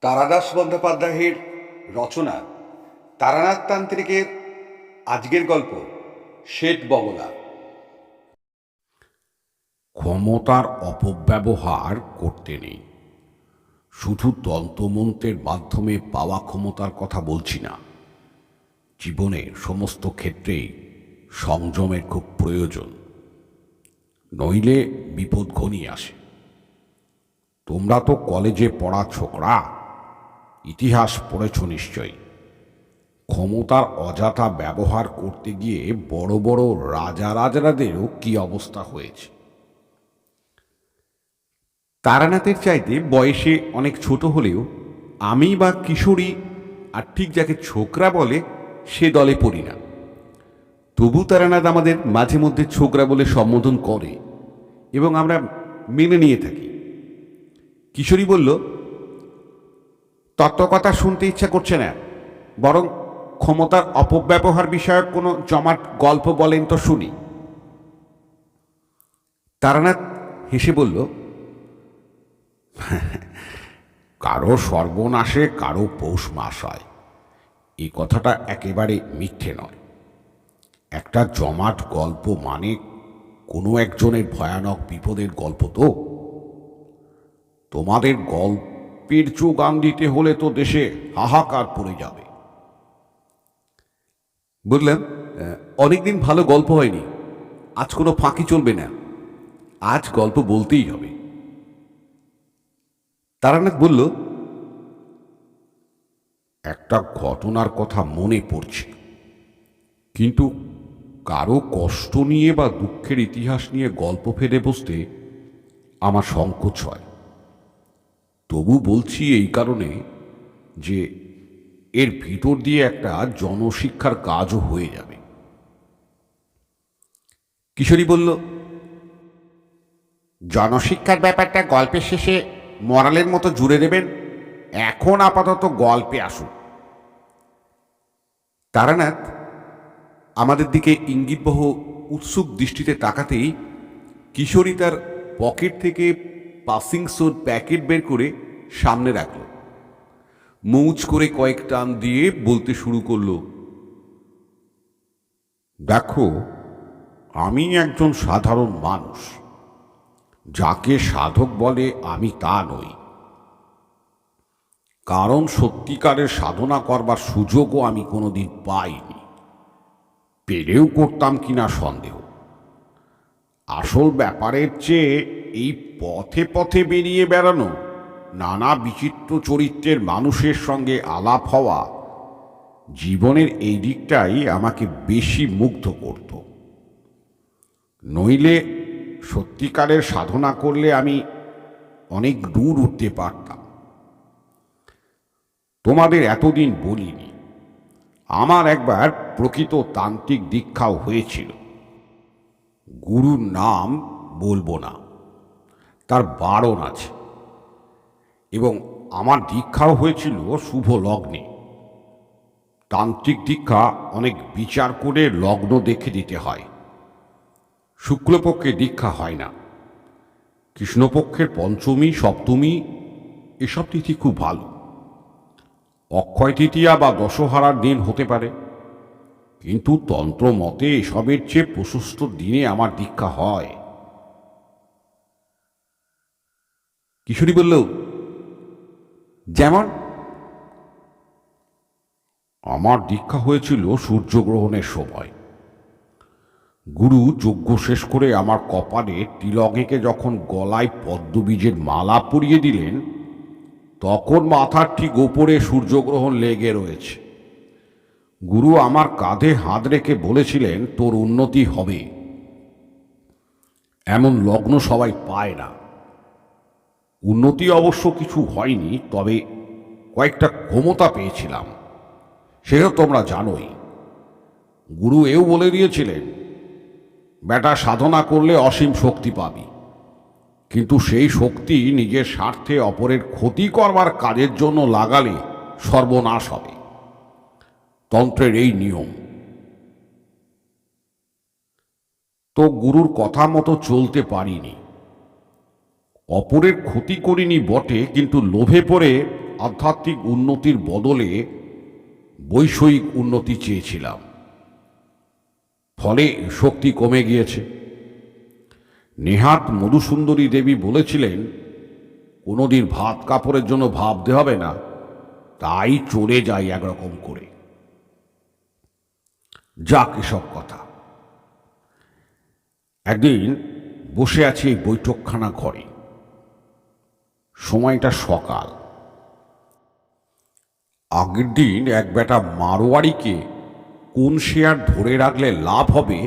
তারাদাস বন্দ্যোপাধ্যায়ের রচনা তারানাথ তান্ত্রিকের আজকের গল্প শেঠ বগলা। ক্ষমতার অপব্যবহার করতে নেই। শুধু তন্ত্রমন্ত্রের মাধ্যমে পাওয়া ক্ষমতার কথা বলছি না, জীবনের সমস্ত ক্ষেত্রেই সংযমের খুব প্রয়োজন, নইলে বিপদ ঘনিয়ে আসে। তোমরা তো কলেজে পড়া ছোকরা, ইতিহাস পড়েছ নিশ্চয়ই। ক্ষমতার অযথা ব্যবহার করতে গিয়ে বড় বড় রাজারাজরাদেরও কি অবস্থা হয়েছে। তারানাথের চাইতে বয়সে অনেক ছোট হলেও আমি বা কিশোরী, আর ঠিক যাকে ছোকরা বলে সে দলে পড়ি না। তবু তারানাথ আমাদের মাঝে মধ্যে ছোকরা বলে সম্বোধন করে এবং আমরা মেনে নিয়ে থাকি। কিশোরী বলল, তত্ত্বকথা শুনতে ইচ্ছা করছে না, বরং ক্ষমতার অপব্যবহার বিষয়ক কোনো জমাট গল্প বলেন তো শুনি। তারানাথ হেসে বলল, কারো সর্বনাশে কারো পৌষ মাস হয়, এই কথাটা একেবারে মিথ্যে নয়। একটা জমাট গল্প মানে কোনো একজনের ভয়ানক বিপদের গল্প তো। তোমাদের গল্পের যোগান দিতে হলে তো দেশে হাহাকার পড়ে যাবে। বললাম, অনেকদিন ভালো গল্প হয়নি, আজ কোনো ফাঁকি চলবে না, আজ গল্প বলতেই হবে। তারানাথ বলল, একটা ঘটনার কথা মনে পড়ছে, কিন্তু কারো কষ্ট নিয়ে বা দুঃখের ইতিহাস নিয়ে গল্প ফেলে বসতে আমার সংকোচ হয়। তবু বলছি এই কারণে যে এর ভিতর দিয়ে একটা জনশিক্ষার কাজও হয়ে যাবে। কিশোরী বলল, জনশিক্ষার ব্যাপারটা গল্পের শেষে মরালের মতো জুড়ে দেবেন, এখন আপাতত গল্পে আসুন। তারানাথ আমাদের দিকে ইঙ্গিতবহ উৎসুক দৃষ্টিতে তাকাতেই কিশোরী তার পকেট থেকে পাসিং সোর প্যাকেট বের করে সামনে রাখল, মৌজ করে কয়েক টান দিয়ে বলতে শুরু করলো, দেখো, আমি একজন সাধারণ মানুষ, যাকে সাধক বলে আমি তা নই। কারণ সত্যিকারের সাধনা করবার সুযোগও আমি কোনোদিন পাইনি, পেলেও করতাম কিনা সন্দেহ। আসল ব্যাপারের চেয়ে এই পথে পথে বেরিয়ে বেড়ানো, নানা বিচিত্র চরিত্রের মানুষের সঙ্গে আলাপ হওয়া, জীবনের এই দিকটাই আমাকে বেশি মুগ্ধ করত। নইলে সত্যিকারের সাধনা করলে আমি অনেক দূর উঠতে পারতাম। তোমাদের এতদিন বলিনি, আমার একবার প্রকৃত তান্ত্রিক দীক্ষাও হয়েছিল। গুরুর নাম বলবো না, তার বারণ আছে, এবং আমার দীক্ষাও হয়েছিল শুভ লগ্নে। তান্ত্রিক দীক্ষা অনেক বিচার করে লগ্ন দেখে দিতে হয়। শুক্লপক্ষে দীক্ষা হয় না, কৃষ্ণপক্ষের পঞ্চমী সপ্তমী এসব তিথি খুব ভালো। অক্ষয় তৃতীয়া বা দশহারার দিন হতে পারে, কিন্তু তন্ত্র মতে এসবের চেয়ে প্রশস্ত দিনে আমার দীক্ষা হয়। কিশোরী বলল, যেমন? আমার দীক্ষা হয়েছিল সূর্যগ্রহণের সময়। গুরু যজ্ঞ শেষ করে আমার কপালে তিলক এঁকে যখন গলায় পদ্মবীজের মালা পরিয়ে দিলেন, তখন মাথার ঠিক ওপরে সূর্যগ্রহণ লেগে রয়েছে। গুরু আমার কাঁধে হাত রেখে বলেছিলেন, তোর উন্নতি হবে। এমন লগ্ন সবাই পায় না। উন্নতি অবশ্য কিছু হয়নি, তবে কয়েকটা ক্ষমতা পেয়েছিলাম, সেটা তোমরা জানোই। গুরু এও বলে দিয়েছিলেন, বেটা সাধনা করলে অসীম শক্তি পাবি, কিন্তু সেই শক্তি নিজের স্বার্থে অপরের ক্ষতি করবার কাজের জন্য লাগালে সর্বনাশ হবে। তন্ত্রের এই নিয়ম। তো গুরুর কথা মতো চলতে পারিনি। অপরের ক্ষতি করিনি বটে, কিন্তু লোভে পড়ে আধ্যাত্মিক উন্নতির বদলে বৈষয়িক উন্নতি চেয়েছিলাম, ফলে শক্তি কমে গিয়েছে। নেহাত মধুসুন্দরী দেবী বলেছিলেন কোনোদিন ভাত কাপড়ের জন্য ভাবতে হবে না, তাই চলে যাই একরকম করে। যাক এসব কথা। একদিন বসে আছি এই বৈঠকখানা ঘরে। সময়টা সকাল। আগের দিন এক বেটা মারোয়ারিকে কোন শেয়ার ধরে রাখলে লাভ হবে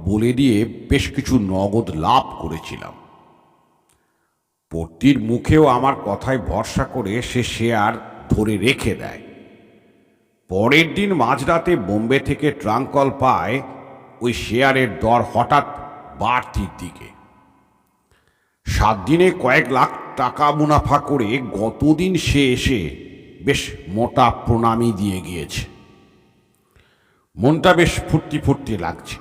বলে দিয়ে বেশ কিছু নগদ লাভ করেছিলাম। পট্টির মুখেও আমার কথায় ভরসা করে সে শেয়ার ধরে রেখে দেয়। পরের দিন মাঝরাতে বোম্বে থেকে ট্রাঙ্ক কল পায় ওই শেয়ারের দর হঠাৎ বাড়তির দিকে। 7 দিনে কয়েক লাখ টাকা মুনাফা করে গতদিন সে এসে বেশ মোটা প্রণামী দিয়ে গিয়েছে। মনটা বেশ ফুর্তি ফুর্তি লাগছে।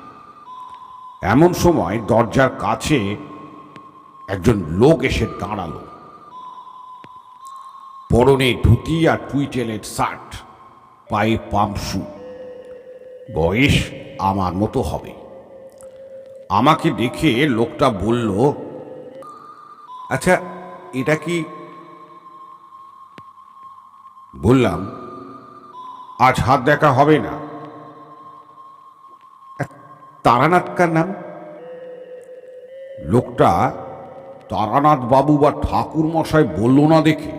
এমন সময় দরজার কাছে একজন লোক এসে দাঁড়ালো। পরনে ধুতি আর টুইটেলের শার্ট, পায়ে পামশু। বয়স আমার মতো হবে। আমাকে দেখে লোকটা বলল, আচ্ছা, এটা কি? বললাম, আজ হাত দেখা হবে না। তারানাথ কার নাম? লোকটা তারানাথ বাবু বা ঠাকুর মশাই বলল না দেখে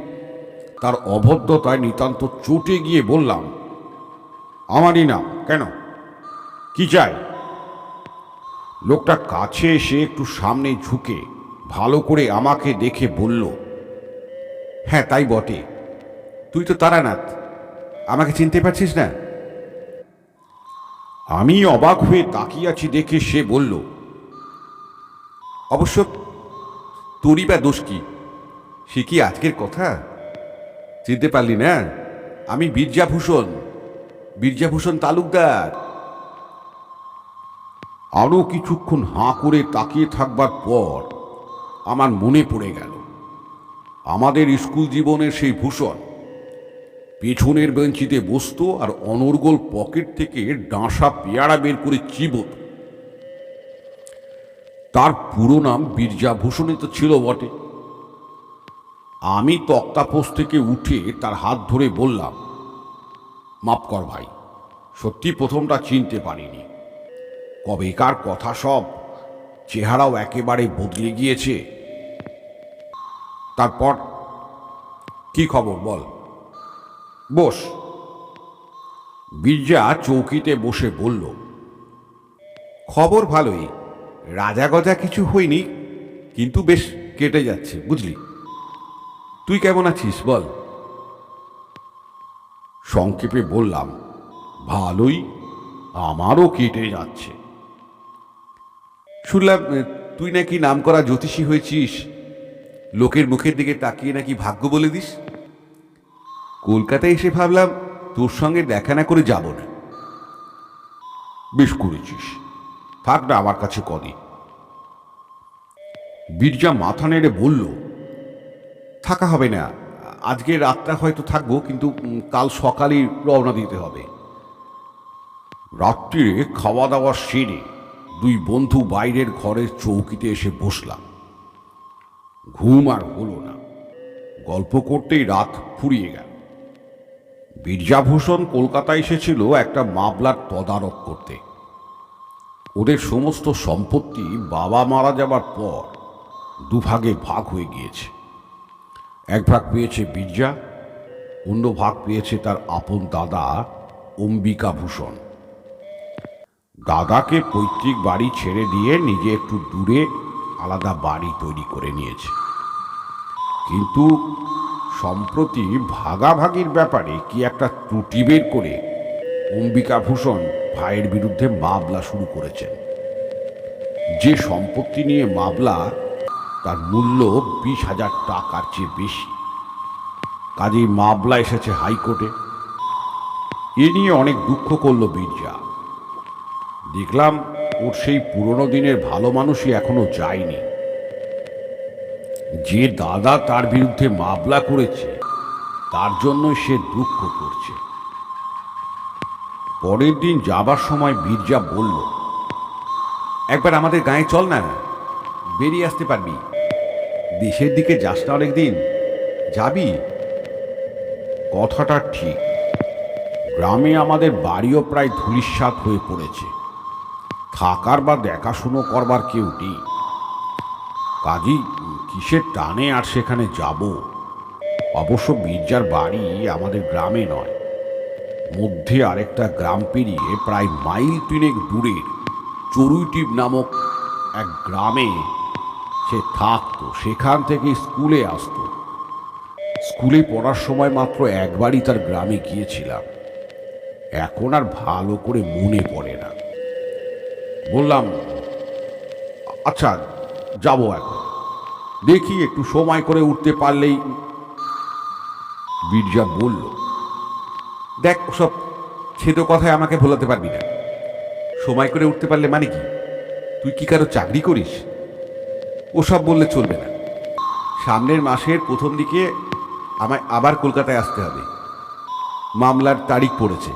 তার অভদ্রতায় নিতান্ত চটে গিয়ে বললাম, আমারই নাম। কেন, কি চাই? লোকটা কাছে এসে একটু সামনে ঝুঁকে ভালো করে আমাকে দেখে বলল, হ্যাঁ তাই বটে, তুই তো তারানাথ। আমাকে চিনতে পারছিস না? আমি অবাক হয়ে তাকিয়ে আছি দেখে সে বলল, অবশ্য তোরই বা দোষ কি? সে কি আজকের কথা? চিনতে পারলি না? আমি বীরজাভূষণ, বীরজাভূষণ তালুকদার। আরও কিছুক্ষণ হাঁ করে তাকিয়ে থাকবার পর আমার মনে পড়ে গেল আমাদের স্কুল জীবনের সেই ভূষণ। পেছনের বেঞ্চিতে বসতো আর অনর্গল পকেট থেকে ডাঁসা পেয়ারা বের করে চিবোত। তার পুরো নাম বীরজাভূষণই তো ছিল বটে। আমি তক্তাপোষ থেকে উঠে তার হাত ধরে বললাম, মাপ কর ভাই, সত্যি প্রথমটা চিনতে পারিনি। কবেকার কথা সব, চেহারাও একেবারে বদলে গিয়েছে। তারপর কি খবর বল? বস। বীরজা চৌকিতে বসে বলল, খবর ভালোই, রাজা গজা কিছু হয়নি, কিন্তু বেশ কেটে যাচ্ছে, বুঝলি। তুই কেমন আছিস বল? সংক্ষেপে বললাম, ভালোই, আমারও কেটে যাচ্ছে। শুনলাম তুই নাকি নামকরা জ্যোতিষী হয়েছিস, লোকের মুখের দিকে তাকিয়ে নাকি ভাগ্য বলে দিস। কলকাতায় এসে ভাবলাম তোর সঙ্গে দেখা না করে যাব না। বেশ করেছিস, থাক না আমার কাছে কদিন। বীরজা মাথা নেড়ে বলল, থাকা হবে না, আজকে রাতটা হয়তো থাকবো, কিন্তু কাল সকালেই রওনা দিতে হবে। রাত্রিরে খাওয়া দাওয়া সেরে দুই বন্ধু বাইরের ঘরের চৌকিতে এসে বসলাম। ঘুম আর হলো না, গল্প করতেই রাত ফুরিয়ে গেল। বীরজাভূষণ কলকাতায় এসেছিল একটা মামলার তদারক করতে। ওদের সমস্ত সম্পত্তি বাবা মারা যাবার পর দুভাগে ভাগ হয়ে গিয়েছে। এক ভাগ পেয়েছে বীরজা, অন্য ভাগ পেয়েছে তার আপন দাদা অম্বিকাভূষণ। দাদাকে পৈতৃক বাড়ি ছেড়ে দিয়ে নিজে একটু দূরে আলাদা বাড়ি তৈরি করে নিয়েছে। কিন্তু সম্প্রতি ভাগাভাগির ব্যাপারে কি একটা ত্রুটি বের করে অম্বিকাভূষণ ভাইয়ের বিরুদ্ধে মামলা শুরু করেছেন। যে সম্পত্তি নিয়ে মামলা, তার মূল্য 20,000 টাকার চেয়ে বেশি। কাজেই মামলা এসেছে হাইকোর্টে। এ নিয়ে অনেক দুঃখ করল বীরজা। দেখলাম ওর সেই পুরনো দিনের ভালো মানুষই এখনো যায়নি। যে দাদা তার বিরুদ্ধে মামলা করেছে তার জন্য সে দুঃখ করছে। পরের দিন যাবার সময় বীরজা বলল, একবার আমাদের গায়ে চল না, বেরিয়ে আসতে পারবি। দেশের দিকে যাস না অনেকদিন, যাবি? কথাটা ঠিক। গ্রামে আমাদের বাড়িও প্রায় ধূলিসাৎ হয়ে পড়েছে। থাকার বা দেখাশুনো করবার কেউ নেই। কাজী কিসের টানে আর সেখানে যাব। অবশ্য বীরজার বাড়ি আমাদের গ্রামে নয়, মধ্যে আরেকটা গ্রাম পেরিয়ে প্রায় মাইল 3 দূরের চড়ুইটিপ নামক এক গ্রামে সে থাকতো। সেখান থেকে স্কুলে আসতো। স্কুলে পড়ার সময় মাত্র একবারই তার গ্রামে গিয়েছিলাম। এখন আর ভালো করে মনে পড়ে না। বললাম, আচ্ছা যাব এখন, দেখি একটু সময় করে উঠতে পারলেই। বীরজা বলল, দেখ, ওসব ছেদ কথায় আমাকে ভোলাতে পারবি না। সময় করে উঠতে পারলে মানে কি? তুই কি কারো চাকরি করিস? ওসব বললে চলবে না। সামনের মাসের প্রথম দিকে আমায় আবার কলকাতায় আসতে হবে। মামলার তারিখ পড়েছে,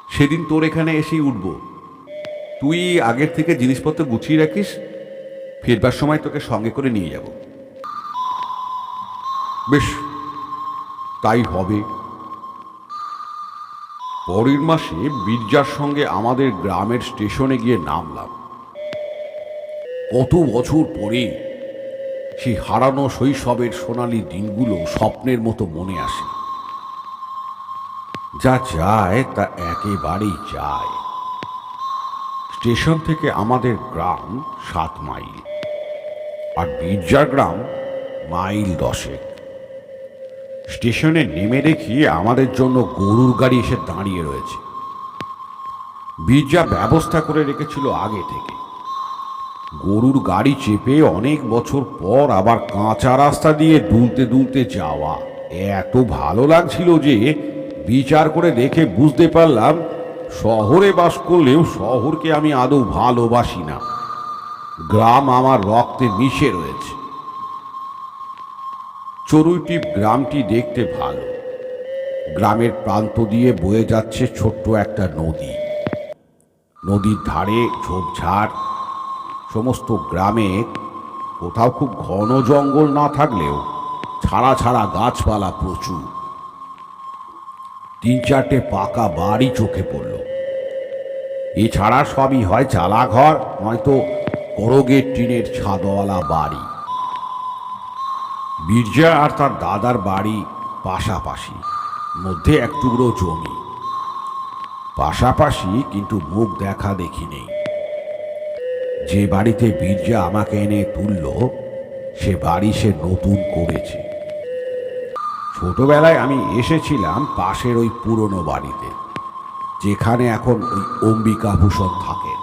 সেদিন তোর এখানে এসেই উঠব। তুই আগের থেকে জিনিসপত্র গুছিয়ে রাখিস, ফেরবার সময় তোকে সঙ্গে করে নিয়ে যাব। বেশ, তাই হবে। পরের মাসে বীরজার সঙ্গে আমাদের গ্রামের স্টেশনে গিয়ে নামলাম। কত বছর পরে সেই হারানো শৈশবের সোনালি দিনগুলো স্বপ্নের মতো মনে আসে। যা যায় তা একেবারেই যায়। স্টেশন থেকে আমাদের গ্রাম 7 মাইল, আর বীরজার গ্রাম মাইল 10। স্টেশনে নেমে দেখি আমাদের জন্য গরুর গাড়ি এসে দাঁড়িয়ে রয়েছে। বীরজা ব্যবস্থা করে রেখেছিল আগে থেকে। গরুর গাড়ি চেপে অনেক বছর পর আবার কাঁচা রাস্তা দিয়ে দুলতে দুলতে যাওয়া এত ভালো লাগছিল যে বিচার করে দেখে বুঝতে পারলাম শহরে বাস করলেও শহরকে আমি আদৌ ভালোবাসি না। গ্রাম আমার রক্তে মিশে রয়েছে। চড়ুইটিপ গ্রামটি দেখতে ভালো। গ্রামের প্রান্ত দিয়ে বয়ে যাচ্ছে ছোট্ট একটা নদী। নদীর ধারে ঝোপঝাড়। সমস্ত গ্রামে কোথাও খুব ঘন জঙ্গল না থাকলেও ছাড়া ছাড়া গাছপালা প্রচুর। 3-4টে পাকা বাড়ি চোখে পড়ল। এছাড়া সবই হয় চালাঘর, নয়তো করগের টিনের ছাদওয়ালা বাড়ি। বীরজা আর তার দাদার বাড়ি পাশাপাশি, মধ্যে এক টুকরো জমি। পাশাপাশি, কিন্তু মুখ দেখা দেখি নেই। যে বাড়িতে বীরজা আমাকে এনে তুলল সে বাড়ি সে নতুন করেছে। ছোটবেলায় আমি এসেছিলাম পাশের ওই পুরনো বাড়িতে, যেখানে এখন ওই অম্বিকাভূষণ থাকেন।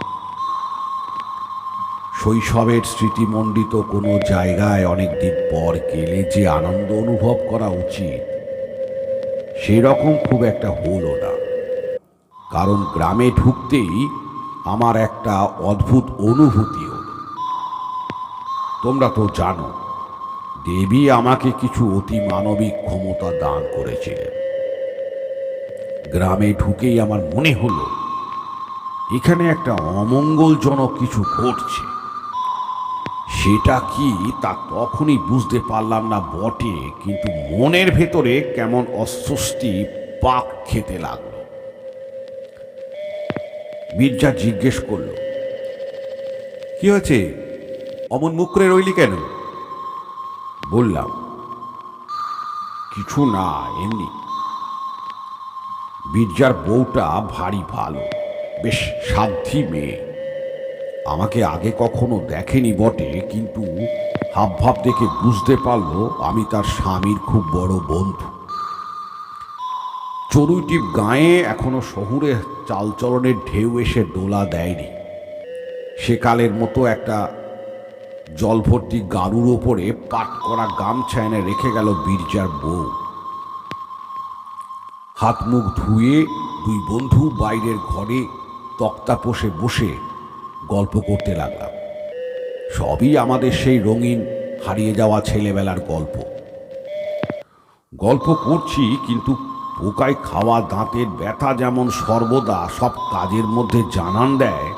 শৈশবের স্মৃতিমণ্ডিত কোনো জায়গায় অনেকদিন পর গেলে যে আনন্দ অনুভব করা উচিত, সেরকম খুব একটা হলো না। কারণ গ্রামে ঢুকতেই আমার একটা অদ্ভুত অনুভূতি হলো। তোমরা তো জানো, দেবী আমাকে কিছু অতি মানবিক ক্ষমতা দান করেছিলেন। গ্রামে ঢুকেই আমার মনে হলো এখানে একটা অমঙ্গলজনক কিছু ঘটছে। সেটা কি তা তখনই বুঝতে পারলাম না বটে, কিন্তু মনের ভেতরে কেমন অস্বস্তি পাক খেতে লাগলো। বীরজা জিজ্ঞেস করল, কি হয়েছে? অমন মুখ করে রইলি কেন? বললাম, কিছু না, এমনি। বীরজার বউটা ভারী ভালো, বেশ সাধ্বী মেয়ে। আমাকে আগে কখনো দেখেনি বটে, কিন্তু হাবভাব দেখে বুঝতে পারল আমি তার স্বামীর খুব বড় বন্ধু। চড়ুইটিপ গাঁয়ে এখনো শহুরে চালচলনের ঢেউ এসে দোলা দেয়নি। সেকালের মতো একটা জলভর্তি গাড়ুর ওপরে পাট করা গামছা এনে রেখে গেল বীরজার বউ। হাত মুখ ধুয়ে 2 বন্ধু বাইরের ঘরে তক্তাপোষে বসে গল্প করতে লাগলাম। সবই আমাদের সেই রঙিন হারিয়ে যাওয়া ছেলেবেলার গল্প। গল্প করছি, কিন্তু পোকায় খাওয়া দাঁতের ব্যথা যেমন সর্বদা সব কাজের মধ্যে জানান দেয়,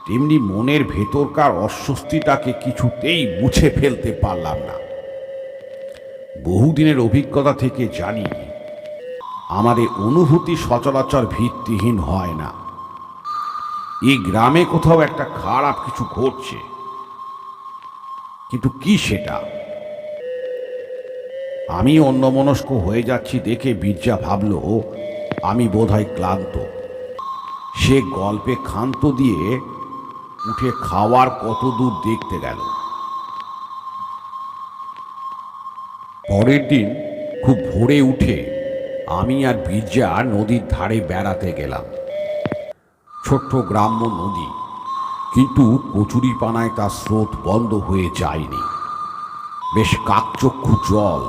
তেমনি মনের ভেতরকার অস্বস্তিটাকে কিছুতেই মুছে ফেলতে পারলাম না। বহুদিনের অভিজ্ঞতা থেকে জানি, আমাদের অনুভূতি সচরাচর ভিত্তিহীন হয় না। এই গ্রামে কোথাও একটা খারাপ কিছু ঘটছে, কিন্তু কি সেটা? আমি অন্যমনস্ক হয়ে যাচ্ছি দেখে বীরজা ভাবল আমি বোধহয় ক্লান্ত। সে গল্পে ক্ষান্ত দিয়ে উঠে খাওয়ার কত দূর দেখতে গেল। পরের দিন খুব ভোরে উঠে আমি আর বীরজা নদীর ধারে বেড়াতে গেলাম। ছোট্ট গ্রাম্য নদী, কিন্তু কচুরিপানায় তার স্রোত বন্ধ হয়ে যায়নি। বেশ কাকচক্ষু জল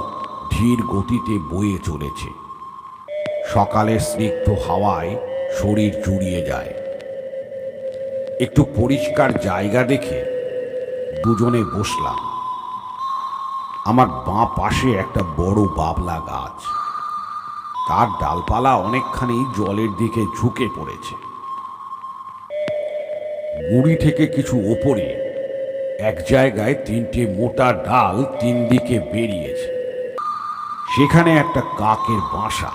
ধীর গতিতে বয়ে চলেছে। সকালের স্নিগ্ধ হাওয়ায় শরীর জুড়িয়ে যায়। একটু পরিষ্কার জায়গা দেখে দুজনে বসলাম। আমার বাঁ পাশে একটা বড় বাবলা গাছ, তার ডালপালা অনেকখানি জলের দিকে ঝুঁকে পড়েছে। গুড়ি থেকে কিছু ওপরে এক জায়গায় তিনটে মোটা ডাল তিন দিকে বেরিয়েছে। সেখানে একটা কাকের বাসা।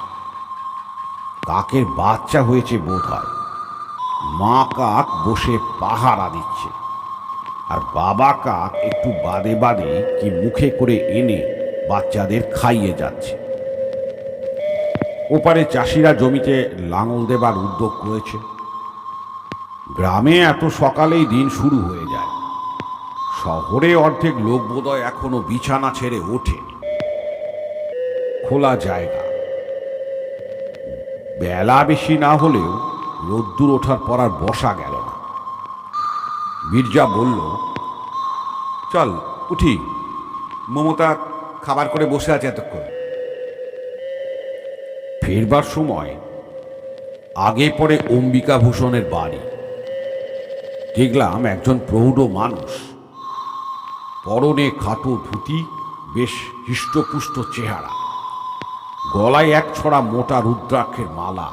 কাকের বাচ্চা হয়েছে বোধহয়। মা কাক বসে পাহারা দিচ্ছে, আর বাবা কাক একটু বাদে বাদে কি মুখে করে এনে বাচ্চাদের খাইয়ে যাচ্ছে। ওপারে চাষিরা জমিতে লাঙল দেবার উদ্যোগ করেছে। গ্রামে এত সকালেই দিন শুরু হয়ে যায়। শহরে অর্ধেক লোক বোধহয় এখনো বিছানা ছেড়ে ওঠে। খোলা জায়গা, বেলা বেশি না হলেও রোদ্দুর ওঠার পর আর বসা গেল না। বীরজা বলল, চল উঠি, মমতা খাবার করে বসে আছে এতক্ষণ। ফেরবার সময় আগে পরে অম্বিকা ভূষণের বাড়ি। দেখলাম একজন প্রৌঢ় মানুষ, পরনে খাটো ধুতি, বেশ হৃষ্টপুষ্ট চেহারা, গলায় এক ছড়া মোটা রুদ্রাক্ষের মালা,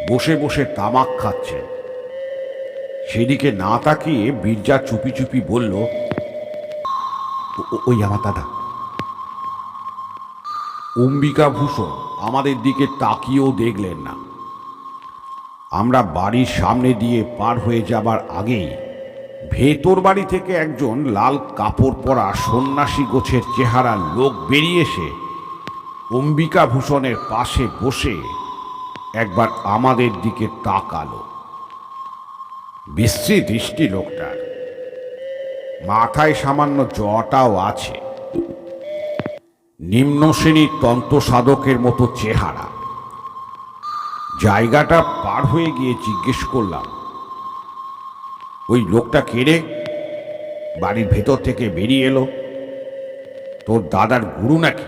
বসে বসে তামাক খাচ্ছেন। সেদিকে না তাকিয়ে বীরজা চুপি চুপি বলল, ওই আমার দাদা। অম্বিকা ভূষণ আমাদের দিকে তাকিয়েও দেখলেন না। আমরা বাড়ির সামনে দিয়ে পার হয়ে যাবার আগেই ভেতর বাড়ি থেকে একজন লাল কাপড় পরা সন্ন্যাসী গোছের চেহারার লোক বেরিয়ে এসে অম্বিকা ভূষণের পাশে বসে একবার আমাদের দিকে তাকালো। বিশ্রী দৃষ্টি লোকটার, মাথায় সামান্য জটাও আছে, নিম্ন শ্রেণীর তন্ত্র সাধকের মতো চেহারা। জায়গাটা পার হয়ে গিয়ে জিজ্ঞেস করলাম, ওই লোকটা কে রে? বাড়ির ভেতর থেকে বেরিয়ে এলো, তোর দাদার গুরু নাকি?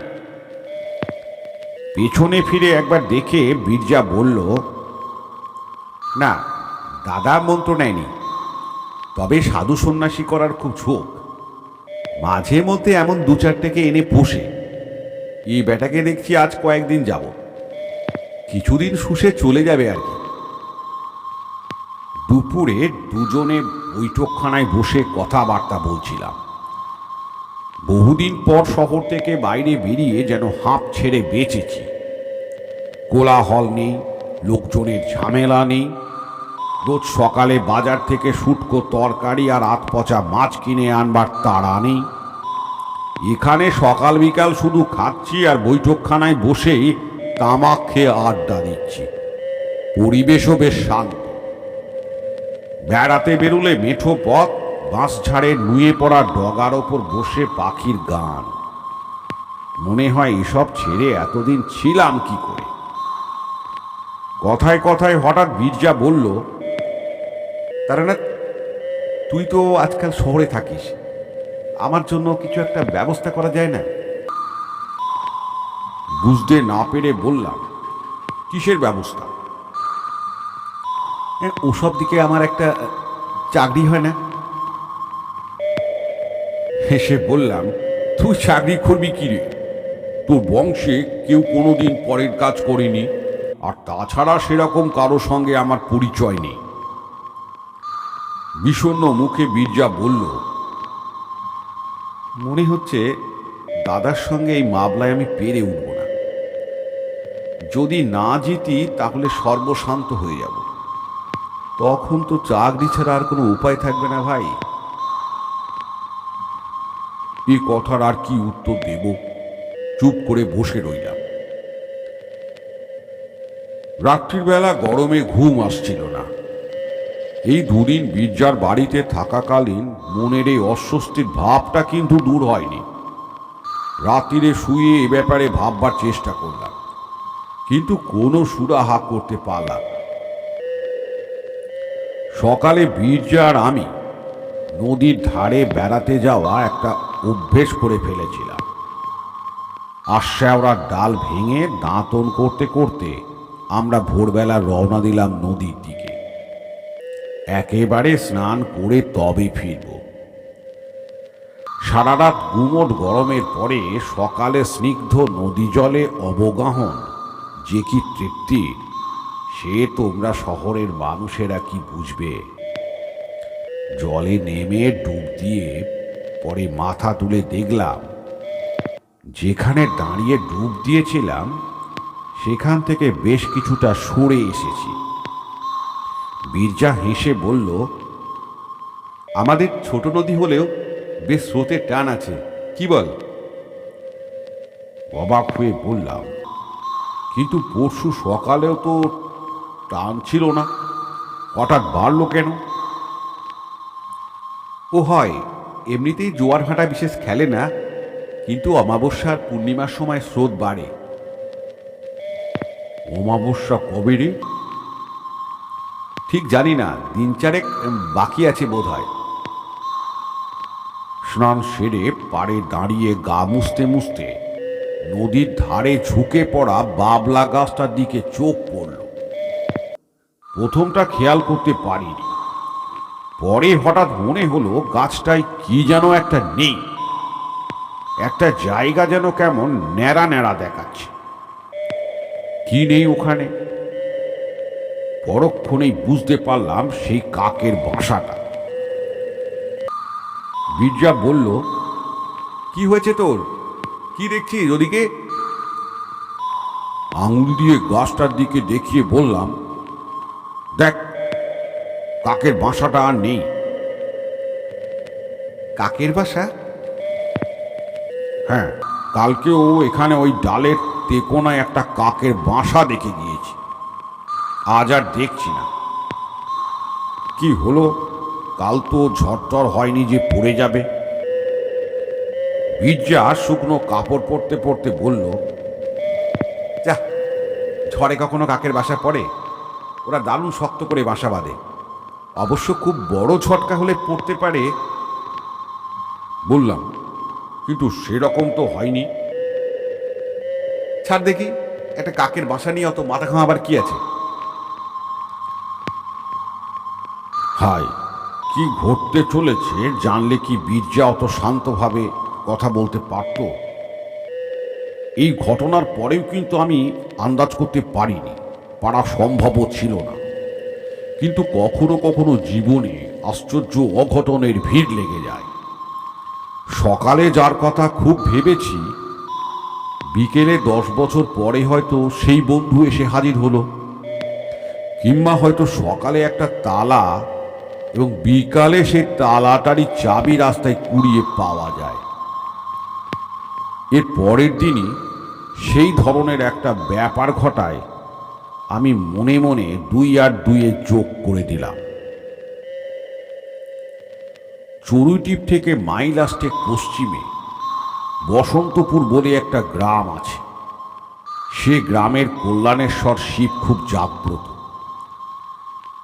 পেছনে ফিরে একবার দেখে বীরজা বলল, না, দাদা মন্ত্র নেয়নি, তবে সাধু সন্ন্যাসী করার খুব ঝোঁক। মাঝে মধ্যে এমন দু চারটেকে এনে পোষে। এই বেটাকে দেখছি আজ কয়েকদিন যাব, কিছুদিন শুষে চলে যাবে আর কি। দুপুরে দুজনে বৈঠকখানায় বসে কথাবার্তা বলছিলাম। বহুদিন পর শহর থেকে বাইরে বেরিয়ে যেন হাঁপ ছেড়ে বেঁচেছি। কোলাহল নেই, লোকজনের ঝামেলা নেই। রোজ সকালে বাজার থেকে শুটকো তরকারি আর আতপচা মাছ কিনে আনবার তাড়া নেই। এখানে সকাল বিকাল শুধু খাচ্ছি আর বৈঠকখানায় বসেই তামাক খেয়ে আড্ডা দিচ্ছি। পরিবেশও বেশ শান্ত। বেড়াতে বেরুলে মেঠো পথ, বাঁশঝাড়ে নুয়ে পড়া ডগার ওপর বসে পাখির গান। মনে হয় এসব ছেড়ে এতদিন ছিলাম কি করে। কথায় কথায় হঠাৎ বীরজা বলল, তারানাথ, তুই তো আজকাল শহরে থাকিস, আমার জন্য কিছু একটা ব্যবস্থা করা যায় না? বুঝতে না পেরে বললাম, কিসের ব্যবস্থা? ওসব দিকে আমার একটা চাকরি হয় না? হেসে বললাম, তুই চাকরি করবি কি রে? তোর বংশে কেউ কোনোদিন পরের কাজ করেনি, আর তাছাড়া সেরকম কারো সঙ্গে আমার পরিচয় নেই। বিষণ্ণ মুখে বীরজা বলল, মনে হচ্ছে দাদার সঙ্গে এই মামলায় আমি পেরে উঠব না। যদি না জিতি তাহলে সর্বশান্ত হয়ে যাব। তখন তো চাকরি ছাড়া আর কোনো উপায় থাকবে না ভাই। এ কথার আর কি উত্তর দেব? চুপ করে বসে রইলাম। রাত্রির বেলা গরমে ঘুম আসছিল না। এই দুদিন বীরজার বাড়িতে থাকাকালীন মনের এই অস্বস্তির ভাবটা কিন্তু দূর হয়নি। রাত্রিরে শুয়ে এ ব্যাপারে ভাববার চেষ্টা করলাম, কিন্তু কোনো সুরাহা করতে পারলাম না। সকালে বীরজা আর আমি নদীর ধারে বেড়াতে যাওয়া একটা অভ্যেস করে ফেলেছিলাম। আশ্যাওড়ার ডাল ভেঙে দাঁতন করতে করতে আমরা ভোরবেলা রওনা দিলাম নদীর দিকে। একেবারে স্নান করে তবে ফিরব। সারা রাত গুমোট গরমের পরে সকালে স্নিগ্ধ নদী জলে অবগাহন যে কি তৃপ্তির, সে তোমরা শহরের মানুষেরা কি বুঝবে। জলে নেমে ডুব দিয়ে পরে মাথা তুলে দেখলাম, যেখানে দাঁড়িয়ে ডুব দিয়েছিলাম সেখান থেকে বেশ কিছুটা সরে এসেছি। বীরজা হেসে বলল, আমাদের ছোট নদী হলেও বেশ স্রোতের টান আছে, কি বল? অবাক হয়ে বললাম, কিন্তু পরশু সকালেও তো টান ছিল না, হঠাৎ বাড়লো কেন? ও হয়, এমনিতেই জোয়ার ভাটা বিশেষ খেলে না, কিন্তু অমাবস্যার পূর্ণিমার সময় স্রোত বাড়ে। অমাবস্যা কবে রে? ঠিক জানি না, দিন চারেক বাকি আছে বোধ হয়। স্নান সেরে পাড়ে দাঁড়িয়ে গা মুছতে মুছতে নদীর ধারে ঝুঁকে পড়া বাবলা গাছটার দিকে চোখ পড়ল। প্রথমটা খেয়াল করতে পারিনি, পরে হঠাৎ মনে হলো গাছটায় কি যেন একটা নেই। একটা জায়গা যেন কেমন ন্যাড়া ন্যাড়া দেখাচ্ছে। কি নেই ওখানে? পরক্ষণেই বুঝতে পারলাম সেই কাকের বাসাটা। বীরজা বলল, কি হয়েছে তোর? কি দেখছিস ওদিকে? আঙুল দিয়ে গাছটার দিকে দেখিয়ে বললাম, দেখ, কাকের বাসাটা আর নেই। কাকের বাসা? হ্যাঁ, কালকেও এখানে ওই ডালের তেকোনায় একটা কাকের বাসা দেখে গিয়েছি। আজ আর দেখছি না। কি হলো, কাল তো ঝড়টর হয়নি যে পড়ে যাবে? বীরজা শুকনো কাপড় পরতে পরতে বলল, যা, ঝড়ে কখনো কাকের বাসা পড়ে? ওরা দারুণ শক্ত করে বাসা বাঁধে। অবশ্য খুব বড় ঝটকা হলে পড়তে পারে। বললাম, কিন্তু সেরকম তো হয়নি। ছাড় দেখি, একটা কাকের বাসা নিয়ে অত মাথা ঘামাবার কি আছে? হায়, কি ঘটতে চলেছে জানলে কি বীরজা অত শান্তভাবে কথা বলতে পারত? এই ঘটনার পরেও কিন্তু আমি আন্দাজ করতে পারিনি, পারা সম্ভবও ছিল না। কিন্তু কখনো কখনো জীবনে আশ্চর্য অঘটনের ভিড় লেগে যায়। সকালে যার কথা খুব ভেবেছি, বিকেলে 10 বছর পরে হয়তো সেই বন্ধু এসে হাজির হলো। কিংবা হয়তো সকালে একটা তালা এবং বিকালে সেই তালাটারই চাবি রাস্তায় কুড়িয়ে পাওয়া যায়। এর পরের দিনই সেই ধরনের একটা ব্যাপার ঘটায় আমি মনে মনে 2 আর 2 যোগ করে দিলাম। চড়ুইটিপ থেকে মাইল আসতে পশ্চিমে বসন্তপুর বলে একটা গ্রাম আছে। সে গ্রামের কল্যাণেশ্বর শিব খুব জাগ্রত।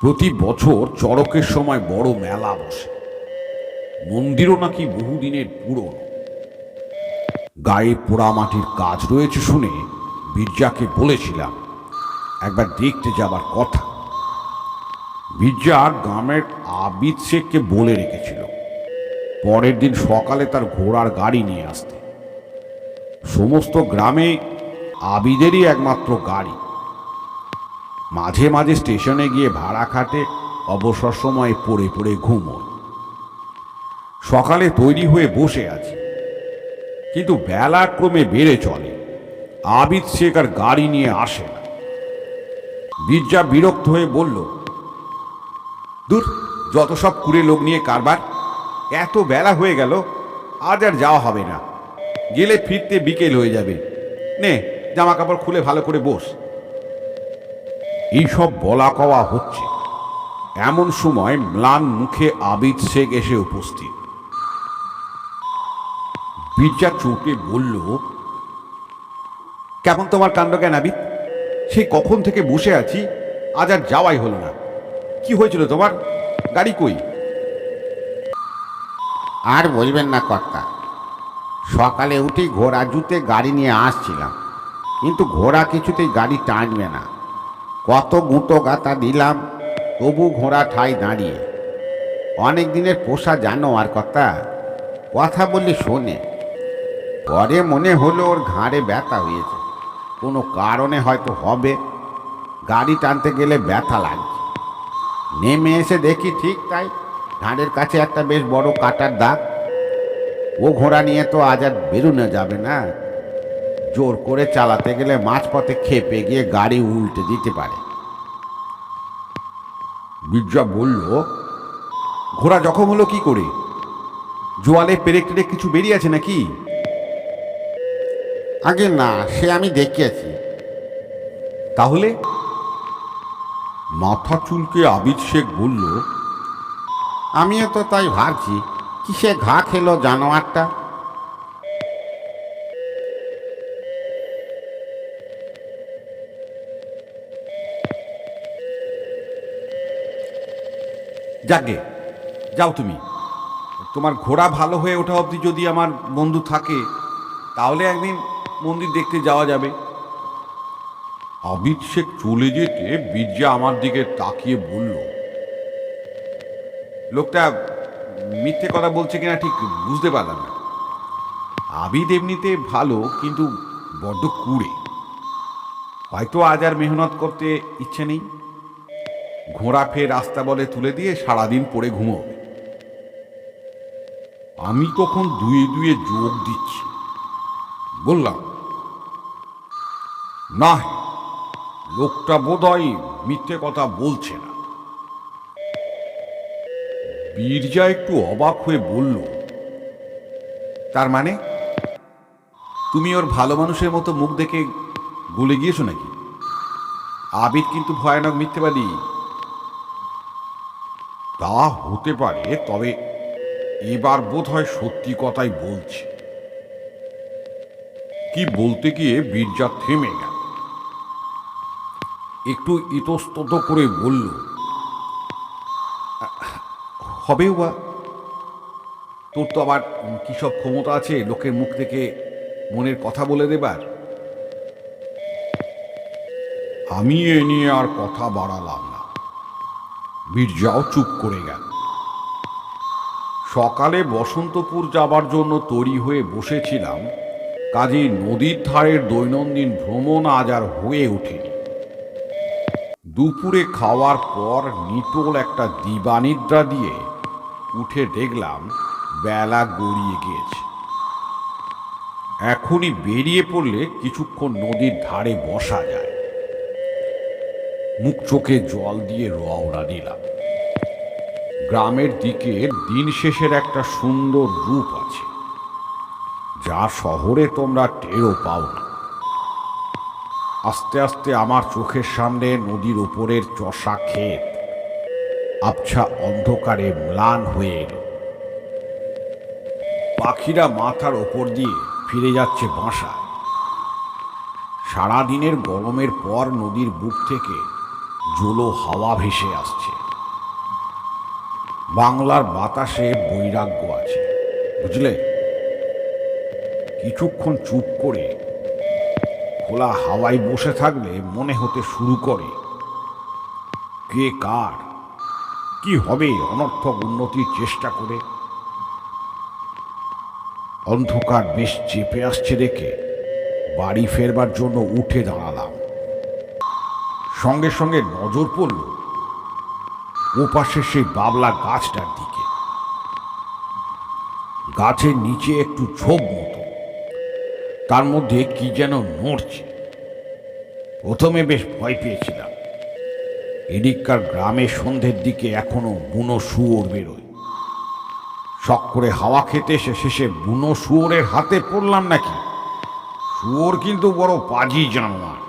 প্রতি বছর চড়কের সময় বড় মেলা বসে। মন্দিরও নাকি বহুদিনের পুরনো। গায়ে পোড়ামাটির কাজ রয়েছে শুনে বীরজাকে বলেছিলাম একবার দেখতে যাবার কথা। বীরজা গ্রামের আবিদ শেখকে বলে রেখেছিল পরের দিন সকালে তার ঘোড়ার গাড়ি নিয়ে আসতে। সমস্ত গ্রামে আবিদেরই একমাত্র গাড়ি। মাঝে মাঝে স্টেশনে গিয়ে ভাড়া খাটে, অবসর সময়ে পড়ে পড়ে ঘুমোয়। সকালে তৈরি হয়ে বসে আছি, কিন্তু বেলা ক্রমে বেড়ে চলে, আবিদ শেখ আর গাড়ি নিয়ে আসে না। বিরজা বিরক্ত হয়ে বলল, দূর, যত সব কুড়ে লোক নিয়ে কারবার, এত বেলা হয়ে গেল, আজ আর যাওয়া হবে না, গেলে ফিরতে বিকেল হয়ে যাবে। নে, জামা কাপড় খুলে ভালো করে বস। এইসব বলা কওয়া হচ্ছে, এমন সময় ম্লান মুখে আবিদ শেখ এসে উপস্থিত। বিরজা চোটে বলল, কেমন তোমার কাণ্ড জ্ঞান আবিদ? সেই কখন থেকে বসে আছি, আজ আর যাওয়াই হলো না। কি হয়েছিল তোমার? গাড়ি কই? আর বলবেন না কর্তা, সকালে উঠেই ঘোড়া জুতে গাড়ি নিয়ে আসছিলাম, কিন্তু ঘোড়া কিছুতেই গাড়ি টানবে না। কত গুঁতো গাতা দিলাম, তবু ঘোড়া ঠাই দাঁড়িয়ে। অনেক দিনের পোষা জানো আর কর্তা, কথা বললে শোনে। পরে মনে হলো ওর ঘাড়ে ব্যথা হয়েছে, কোনো কারণে হয়তো হবে। গাড়ি টানতে গেলে ব্যথা লাগছে। নেমে এসে দেখি ঠিক তাই, ঘাড়ের কাছে একটা বেশ বড় কাটার দাগ। ও ঘোড়া নিয়ে তো আজ আর বেরোনো যাবে না, জোর করে চালাতে গেলে মাঝপথে খেপে গিয়ে গাড়ি উল্টে দিতে পারে। বিরজা বলল, ঘোড়া জখম হলো কি করে? জোয়ালে পেরেক টেরেক কিছু বেরিয়ে আছে নাকি? আগে না, সে আমি দেখিয়েছি। তাহলে? মাথা চুলকে আবিদ শেখ বলল, আমিও তো তাই ভাবছি, কিসে ঘা খেলো জানোয়ারটা। যাকে যাও তুমি, তোমার ঘোড়া ভালো হয়ে ওঠা অবধি যদি আমার বন্ধু থাকে, তাহলে একদিন মন্দির দেখতে যাওয়া যাবে। আবিদ শেখ চলে যেতে বিরজা আমার দিকে তাকিয়ে বলল, লোকটা মিথ্যে কথা বলছে কিনা ঠিক বুঝতে পারলাম না। আবিদ এমনিতে ভালো, কিন্তু বড্ড কুড়ে। হয়তো আজ আর মেহনত করতে ইচ্ছে নেই। ঘোড়া ফের রাস্তা বলে তুলে দিয়ে সারাদিন পড়ে ঘুমোবে। আমি তখন দুয়ে দুয়ে যোগ দিচ্ছি। বললাম, না, লোকটা বোধহয় মিথ্যে কথা বলছে না। বিরজা একটু অবাক হয়ে বলল, তার মানে তুমি ওর ভালো মানুষের মতো মুখ দেখে গলে গিয়েছো নাকি? আবিদ কিন্তু ভয়ানক মিথ্যেবাদী। তা হতে পারে, তবে এবার বোধহয় সত্যি কথাই বলছে। কি বলতে গিয়ে বিরজা থেমে গেল, একটু ইতস্তত করে বলল, হবেও বা, তোর তো আবার কী সব ক্ষমতা আছে লোকের মুখ থেকে মনের কথা বলে দেবার। আমি এ নিয়ে আর কথা বাড়ালাম না। বিরজাও চুপ করে গেল। সকালে বসন্তপুর যাবার জন্য তৈরি হয়ে বসেছিলাম, কাজেই নদীর ধারের দৈনন্দিন ভ্রমণ আজ আর হয়ে ওঠেনি। দুপুরে খাওয়ার পর নিটোল একটা দিবানিদ্রা দিয়ে উঠে দেখলাম বেলা গড়িয়ে গিয়েছে। এখনই বেরিয়ে পড়লে কিছুক্ষণ নদীর ধারে বসা যায়। মুখ চোখে জল দিয়ে রওনা দিলাম। গ্রামের দিকে দিন শেষের একটা সুন্দর রূপ আছে, যা শহরে তোমরা টেরও পাও না। আস্তে আস্তে আমার চোখের সামনে নদীর উপরের চষা ক্ষেত আবছা অন্ধকারে ম্লান হয়ে এলো। পাখিরা মাথার ওপর দিয়ে ফিরে যাচ্ছে বাসায়। সারাদিনের গরমের পর নদীর বুক থেকে জোলো হাওয়া ভেসে আসছে। বাংলার বাতাসে বৈরাগ্য আছে, বুঝলে? কিছুক্ষণ চুপ করে খোলা হাওয়ায় বসে থাকলে মনে হতে শুরু করে, কে কার কি হবে অনর্থক উন্নতির চেষ্টা করে। অন্ধকার বেশ চেপে আসছে দেখে বাড়ি ফেরবার জন্য উঠে দাঁড়ালাম। সঙ্গে সঙ্গে নজর পড়ল ওপাশে সেই বাবলা গাছটার দিকে। গাছের নিচে একটু ঝোপ মতো, তার মধ্যে কি যেন নড়ছে। প্রথমে বেশ ভয় পেয়েছিলাম। এদিককার গ্রামে সন্ধ্যের দিকে এখনো বুনো শুয়োর বেরোয়। শখ করে হাওয়া খেতে এসে শেষে বুনো শুয়োরের হাতে পড়লাম নাকি। শুয়োর কিন্তু বড় পাজি জানোয়ার,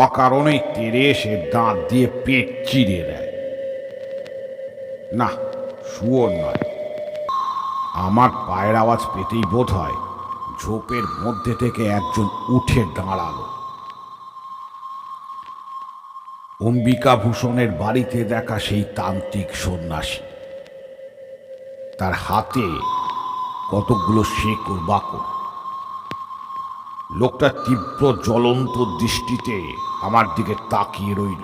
অকারণেই তেড়ে এসে দাঁত দিয়ে পেট চিরে দেয়। না, শুয়োর নয়। আমার পায়ের আওয়াজ পেতেই বোধ হয় ঝোপের মধ্যে থেকে একজন উঠে দাঁড়ালো। অম্বিকাভূষণের বাড়িতে দেখা সেই তান্ত্রিক সন্ন্যাসী, তার হাতে কতগুলো শেকড় বাকড়। লোকটা তীব্র জ্বলন্ত দৃষ্টিতে আমার দিকে তাকিয়ে রইল।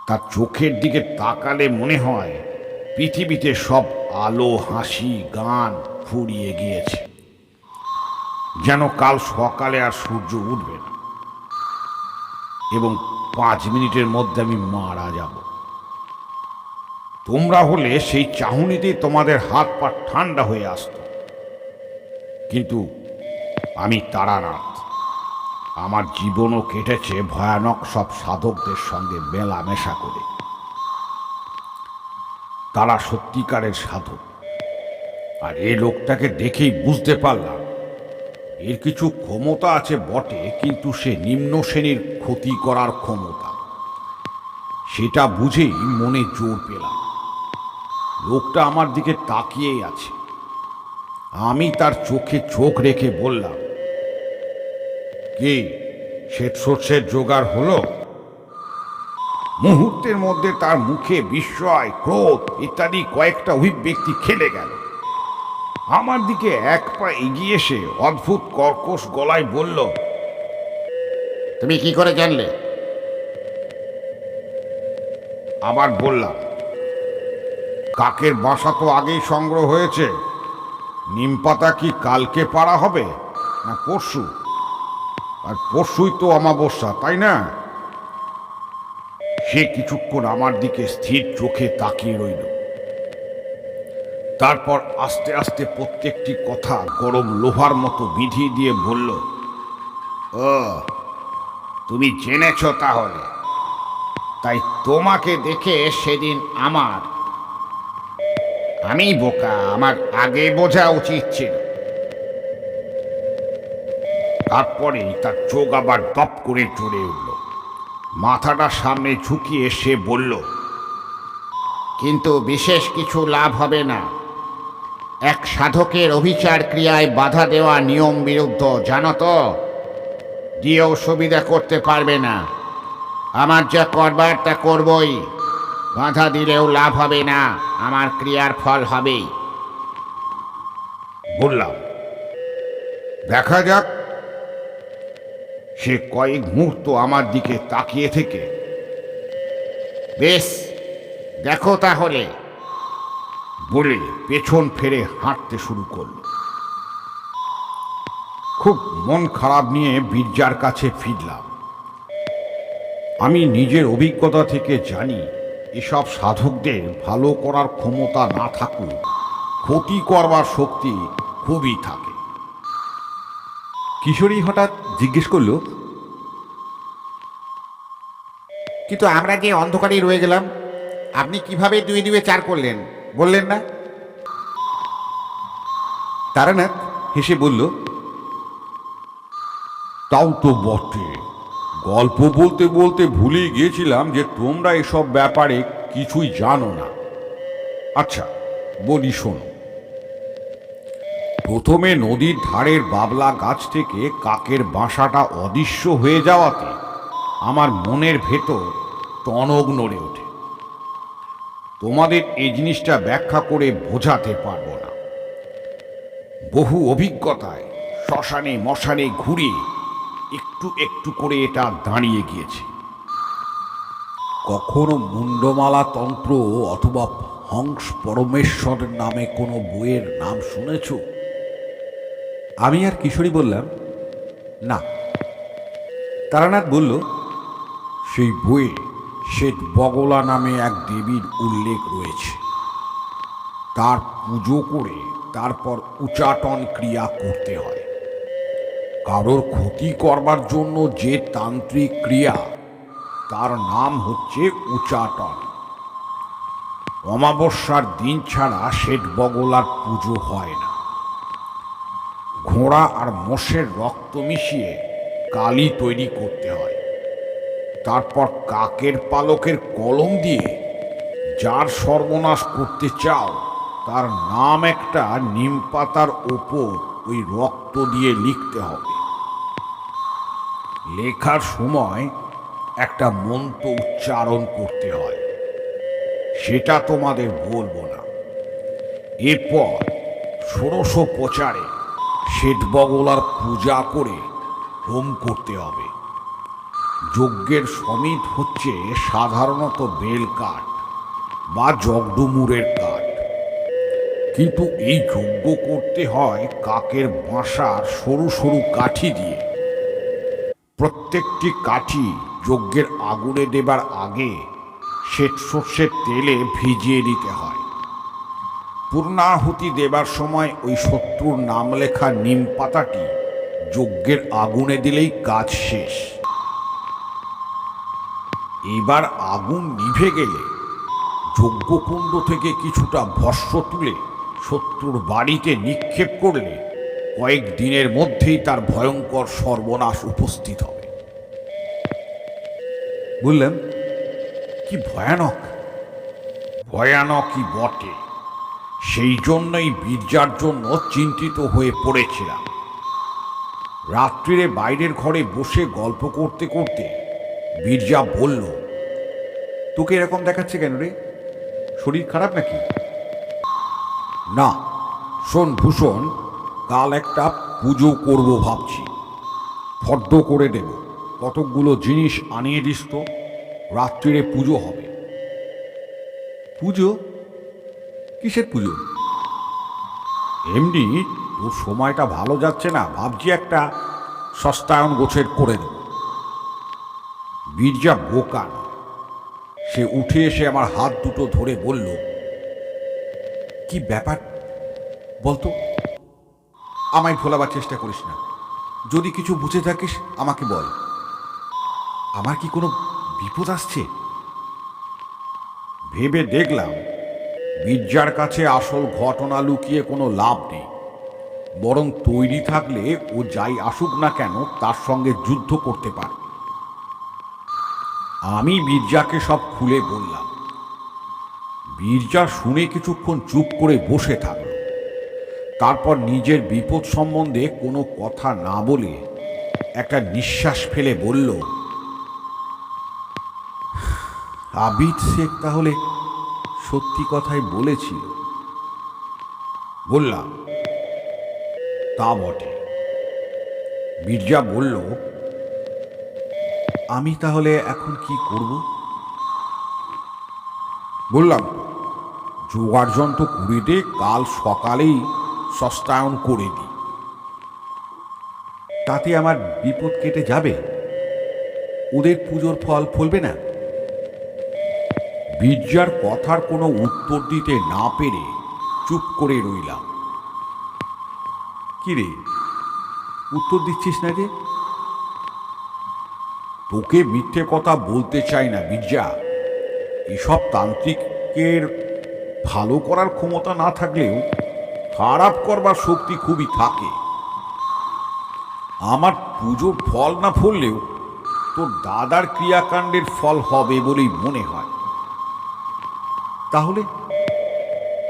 তার চোখের দিকে তাকালে মনে হয় পৃথিবীতে সব আলো, হাসি, গান ফুরিয়ে গিয়েছে, যেন কাল সকালে আর সূর্য উঠবে না এবং 5 মিনিটের মধ্যে আমি মারা যাব। তোমরা হলে সেই চাহনিতেই তোমাদের হাত পা ঠান্ডা হয়ে আসত। কিন্তু আমি তারানাথ। আমার জীবনও কেটেছে ভয়ানক সব সাধকদের সঙ্গে মেলামেশা করে। তারা সত্যিকারের সাধক, আর এই লোকটাকে দেখেই বুঝতে পারলাম এর কিছু ক্ষমতা আছে বটে, কিন্তু সে নিম্ন শ্রেণীর ক্ষতি করার ক্ষমতা। সেটা বুঝেই মনে জোর পেলাম। লোকটা আমার দিকে তাকিয়েই আছে। আমি তার চোখে চোখ রেখে বললাম, কি শ্বেত সর্ষের জোগাড় হলো? মুহূর্তের মধ্যে তার মুখে বিস্ময়, ক্রোধ ইত্যাদি কয়েকটা অভিব্যক্তি খেলে গেল। আমার দিকে এক পা এগিয়ে এসে অদ্ভুত কর্কশ গলায় বলল, তুমি কি করে জানলে? আবার বললাম, কাকের বাসা তো আগেই সংগ্রহ হয়েছে। নিম পাতা কি কালকে পাড়া হবে না পরশু? আর পরশুই তো অমাবস্যা, তাই না? সে কিছুক্ষণ আমার দিকে স্থির চোখে তাকিয়ে রইল। তারপর আস্তে আস্তে প্রত্যেকটি কথা গরম লোহার মতো বিধিয়ে দিয়ে বলল, ও, তুমি জেনেছ তাহলে? তাই তোমাকে দেখে সেদিন আমি বোকা, আমার আগে বোঝা উচিত ছিল। তারপরেই তার চোখ আবার দপ করে চড়ে উঠল। মাথাটা সামনে ঝুঁকিয়ে সে বলল, কিন্তু বিশেষ কিছু লাভ হবে না। এক সাধকের অভিচার ক্রিয়ায় বাধা দেওয়া নিয়ম বিরুদ্ধ, জানো তো? দিয়েও সুবিধা করতে পারবে না। আমার যা করবার তা করবই। বাধা দিলেও লাভ হবে না, আমার ক্রিয়ার ফল হবেই। বললাম, দেখা যাক। সে কয়েক মুহূর্ত আমার দিকে তাকিয়ে থেকে, বেশ, দেখো তাহলে বলে পেছন ফিরে হাঁটতে শুরু করল। খুব মন খারাপ নিয়ে বীরজার কাছে ফিরলাম। আমি নিজের অভিজ্ঞতা থেকে জানি, এসব সাধকদের ভালো করার ক্ষমতা না থাকুক, ক্ষতি করবার শক্তি খুবই থাকে। কিশোরী হঠাৎ জিজ্ঞেস করল, কিন্তু আমরা যে অন্ধকারেই রয়ে গেলাম, আপনি কিভাবে 2 2 4 করলেন বললেন না? তারানাথ হেসে বলল, তাও তো বটে। গল্প বলতে বলতে ভুলে গিয়েছিলাম যে তোমরা এসব ব্যাপারে কিছুই জানো না। আচ্ছা, বলি শোনো। প্রথমে নদীর ধারের বাবলা গাছ থেকে কাকের বাসাটা অদৃশ্য হয়ে যাওয়াতে আমার মনের ভেতর টনক নড়ে ওঠে। তোমাদের এই জিনিসটা ব্যাখ্যা করে বোঝাতে পারবো না। বহু অভিজ্ঞতায় শ্মশানে মশানে ঘুরে একটু একটু করে এটা দাঁড়িয়ে গিয়েছে। কখনো মুন্ডমালা তন্ত্র অথবা হংস পরমেশ্বর নামে কোনো বইয়ের নাম শুনেছ? আমি আর কিশোরী বললাম, না। তারানাথ বলল, সেই বইয়ে শ্বেত বগলা নামে এক দেবীর উল্লেখ রয়েছে। তার পুজো করে তারপর উচাটন ক্রিয়া করতে হয়। কারোর ক্ষতি করবার জন্য যে তান্ত্রিক ক্রিয়া, তার নাম হচ্ছে উচাটন। অমাবস্যার দিন ছাড়া শ্বেত বগলার পুজো হয় না। ঘোড়া আর মোষের রক্ত মিশিয়ে কালি তৈরি করতে হয়। তারপর কাকের পালকের কলম দিয়ে যার সর্বনাশ করতে চাও তার নাম একটা নিম পাতার ওপর ওই রক্ত দিয়ে লিখতে হবে। লেখার সময় একটা মন্ত্র উচ্চারণ করতে হয়, সেটা তোমাদের বলবো না। এরপর ষোড়শ প্রচারে শ্বেত বগলার পূজা করে হোম করতে হবে। যজ্ঞের সমিত হচ্ছে সাধারণত বেল কাঠ বা জগডুমুরের কাঠ, কিন্তু এই যজ্ঞ করতে হয় কাকের বাসার সরু সরু কাঠি দিয়ে। প্রত্যেকটি কাঠি যজ্ঞের আগুনে দেবার আগে শ্বেত সর্ষের তেলে ভিজিয়ে দিতে হয়। পূর্ণাহুতি দেবার সময় ওই শত্রুর নাম লেখা নিম পাতাটি যজ্ঞের আগুনে দিলেই কাজ শেষ। এবার আগুন নিভে গেলে যজ্ঞকুণ্ড থেকে কিছুটা ভস্ম তুলে শত্রুর বাড়িতে নিক্ষেপ করলে কয়েক দিনের মধ্যেই তার ভয়ঙ্কর সর্বনাশ উপস্থিত হবে। বললাম, কি ভয়ানক! ভয়ানকই বটে। সেই জন্যই বীর্যার জন্য চিন্তিত হয়ে পড়েছিলাম। রাত্রিরে বাইরের ঘরে বসে গল্প করতে করতে বীর্যা বলল, তোকে এরকম দেখাচ্ছে কেন রে? শরীর খারাপ নাকি? না, শোন ভূষণ, কাল একটা পুজো করব ভাবছি। ফর্দ করে দেব, কতকগুলো জিনিস আনিয়ে দিস তো। রাত্রিরে পুজো হবে। পুজো? কিসের পুজো? এমনি তোর সময়টা ভালো যাচ্ছে না, ভাবছি একটা সস্তায়ন গোছের করে দেব। বীর্যা বোকা না, সে উঠে এসে আমার হাত দুটো ধরে বলল, কি ব্যাপার বলতো? আমায় ভোলাবার চেষ্টা করিস না। যদি কিছু বুঝে থাকিস আমাকে বল। আমার কি কোনো বিপদ আসছে? ভেবে দেখলাম বীর্যার কাছে আসল ঘটনা লুকিয়ে কোনো লাভ নেই, বরং তৈরি থাকলে ও যাই আসুক না কেন তার সঙ্গে যুদ্ধ করতে পারে। আমি বীর্যাকে সব খুলে বললাম। বীর্যা শুনে কিছুক্ষণ চুপ করে বসে থাকল। তারপর নিজের বিপদ সম্বন্ধে কোনো কথা না বলে একটা নিঃশ্বাস ফেলে বলল, আবিদ শেখ তাহলে সত্যি কথাই বলেছিল। বললাম, তা বটে। বীর্যা বলল, আমি তাহলে এখন কি করব? বললাম, জোগাড় যন্ত্র করে দে, কাল সকালেই সস্তায়ন করে দিই। তাতে আমার বিপদ কেটে যাবে? ওদের পুজোর ফল ফলবে না? বীর্যার কথার কোনো উত্তর দিতে না পেরে চুপ করে রইলাম। কি রে, উত্তর দিচ্ছিস না যে? তোকে মিথ্যে কথা বলতে চাই না বীর্যা। এসব তান্ত্রিকের ভালো করার ক্ষমতা না থাকলেও খারাপ করবার শক্তি খুবই থাকে। আমার পুজোর ফল না ফললেও তোর দাদার ক্রিয়াকাণ্ডের ফল হবে বলেই মনে হয়। তাহলে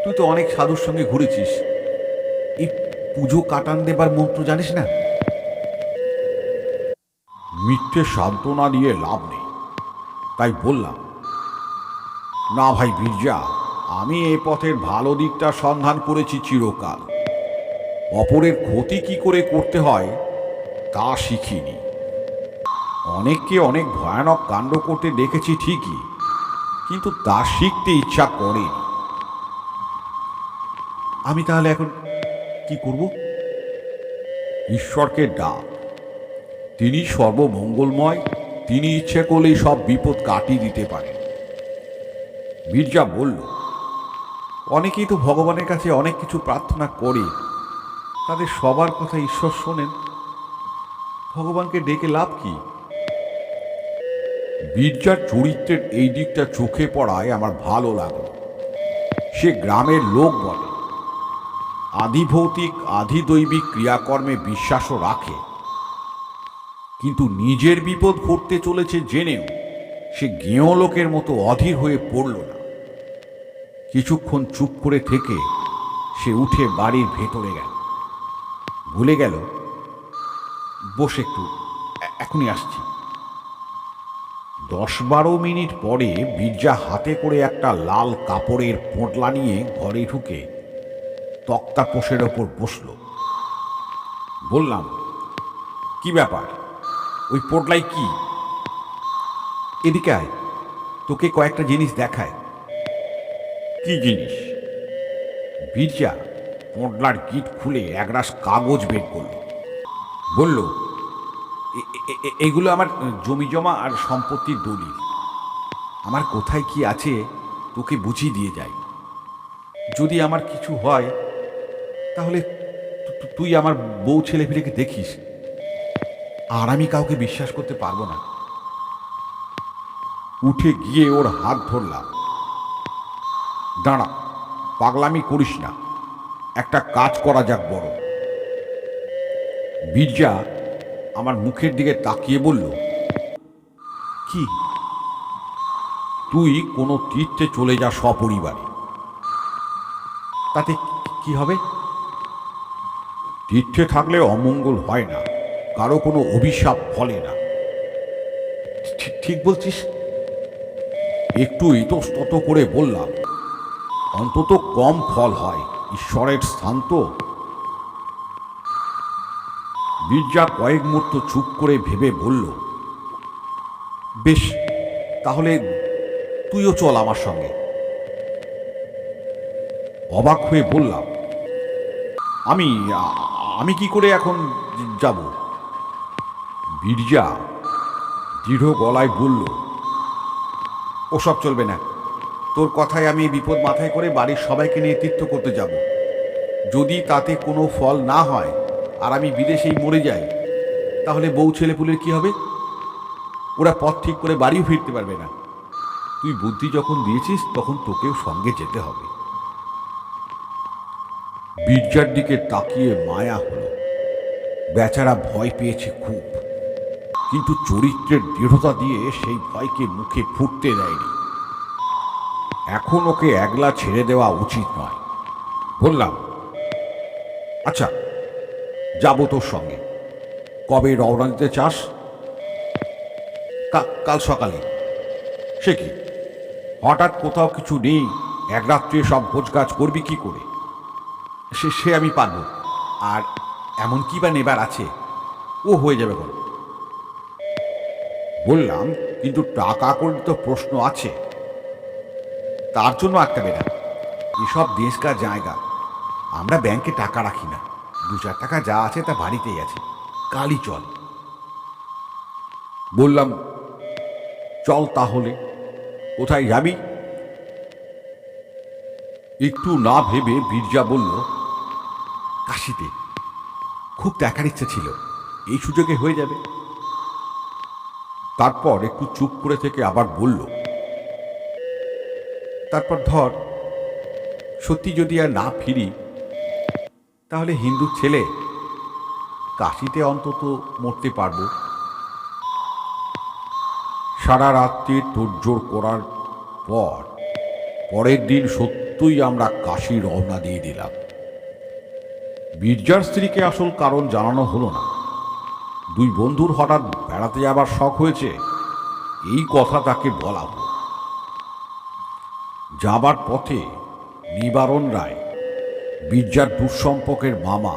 তুই তো অনেক সাধুর সঙ্গে ঘুরেছিস, এই পুজো কাটান দেবার মন্ত্র জানিস না? মিথ্যে সান্ত্বনা দিয়ে লাভ নেই, তাই বললাম, না ভাই বীর্যা, আমি এ পথের ভালো দিকটা সন্ধান করেছি চিরকাল। অপরের ক্ষতি কি করে করতে হয় তা শিখিনি। অনেককে অনেক ভয়ানক কাণ্ড করতে দেখেছি ঠিকই, কিন্তু তা শিখতে ইচ্ছা করেনি। আমি তাহলে এখন কি করব? ঈশ্বরকে ডাক। তিনি সর্বমঙ্গলময়, তিনি ইচ্ছে করলেই সব বিপদ কাটিয়ে দিতে পারেন। মির্জা বলল, অনেকেই তো ভগবানের কাছে অনেক কিছু প্রার্থনা করে, তাদের সবার কথা ঈশ্বর শোনেন। ভগবানকে ডেকে লাভ কি? মির্জার চরিত্রের এই দিকটা চোখে পড়ায় আমার ভালো লাগলো। সে গ্রামের লোক বলে, আধিভৌতিক আধিদৈবিক ক্রিয়াকর্মে বিশ্বাসও রাখে, কিন্তু নিজের বিপদ ঘটতে চলেছে জেনেও সে গেঁয়ো লোকের মতো অধীর হয়ে পড়ল না। কিছুক্ষণ চুপ করে থেকে সে উঠে বাড়ির ভেতরে গেল। ভুলে গেল, বসে একটু, এখনই আসছি। 10-12 মিনিট পরে মির্জা হাতে করে একটা লাল কাপড়ের পোঁটলা নিয়ে ঘরে ঢুকে তক্তাপোষের ওপর বসল। বললাম, কি ব্যাপার, ওই পোঁটলাই কি? এদিকে আয়, তোকে কয়েকটা জিনিস দেখায়। কি জিনিস? মির্জা পোঁটলার গিট খুলে একরাশ কাগজ বের করল। বলল, এগুলো আমার জমি জমা আর সম্পত্তির দলিল। আমার কোথায় কি আছে তোকে বুঝিয়ে দিয়ে যাই। যদি আমার কিছু হয় তাহলে তুই আমার বউ ছেলেপিলেকে দেখিস, আর আমি কাউকে বিশ্বাস করতে পারবো না। উঠে গিয়ে ওর হাত ধরলাম। দাঁড়া, পাগলামি করিস না, একটা কাজ করা যাক বড়। মির্জা আমার মুখের দিকে তাকিয়ে বলল, কি? তুই কোনো তীর্থে চলে যা সপরিবারে। তাতে কি হবে? তীর্থে থাকলে অমঙ্গল হয় না, কারো কোনো অভিশাপ ফলে না। ঠিক বলছিস। একটু ইতস্তত করে বললাম, অন্তত কম ফল হয়, ঈশ্বরের স্থান তো। মির্জা কয়েক মুহূর্ত চুপ করে ভেবে বলল, বেশ, তাহলে তুইও চল আমার সঙ্গে। অবাক হয়ে বললাম, আমি আমি কি করে এখন যাব? মির্জা দৃঢ় গলায় বলল, ওসব চলবে না। তোর কথায় আমি বিপদ মাথায় করে বাড়ির সবাইকে নিয়ে তীর্থ করতে যাব। যদি তাতে কোনো ফল না হয় আর আমি বিদেশেই মরে যাই, তাহলে বউ ছেলেপুলের কি হবে? ওরা পথ ঠিক করে বাড়িও ফিরতে পারবে না। তুই বুদ্ধি যখন দিয়েছিস তখন তোকেও সঙ্গে যেতে হবে। মির্জার দিকে তাকিয়ে মায়া হলো। বেচারা ভয় পেয়েছে খুব, কিন্তু চরিত্রের দৃঢ়তা দিয়ে সেই ভয়কে মুখে ফুটতে দেয়নি। এখন ওকে একলা ছেড়ে দেওয়া উচিত নয়। বললাম, আচ্ছা, যাব তোর সঙ্গে। কবে রওনা দিতে চাস? কাল সকালে। সে কি, হঠাৎ কোথাও কিছু নেই, এক রাত্রে সব ভোজগাছ করবি কি করে? সে আমি পারব। আর এমন কি বা নেবার আছে, ও হয়ে যাবে বল। বললাম, কিন্তু টাকা করে তো প্রশ্ন আছে। তার জন্য আটকাবে না। এসব দেশকার জায়গা, আমরা ব্যাংকে টাকা রাখি না। 2-4 টাকা যা আছে তা বাড়িতেই আছে। কালই চল। বললাম, চল তাহলে। কোথায় যাবি? একটু না ভেবে মির্জা বলল, কাশিতে। খুব দেখার ইচ্ছে ছিল, এই সুযোগে হয়ে যাবে। তারপর একটু চুপ করে থেকে আবার বলল, তারপর ধর, সত্যি যদি আর না ফিরি, তাহলে হিন্দুর ছেলে কাশিতে অন্তত মরতে পারবো। সারা রাত্রি তোড়জোড় করার পর পরের দিন সত্যই আমরা কাশী রওনা দিয়ে দিলাম। মির্জার স্ত্রীকে আসল কারণ জানানো হলো না। 2 বন্ধুর হঠাৎ বেড়াতে যাবার শখ হয়েছে, এই কথা তাকে বলা হলো। যাবার পথে নিবারণ রায়, মির্জার দুঃসম্পর্কের মামা,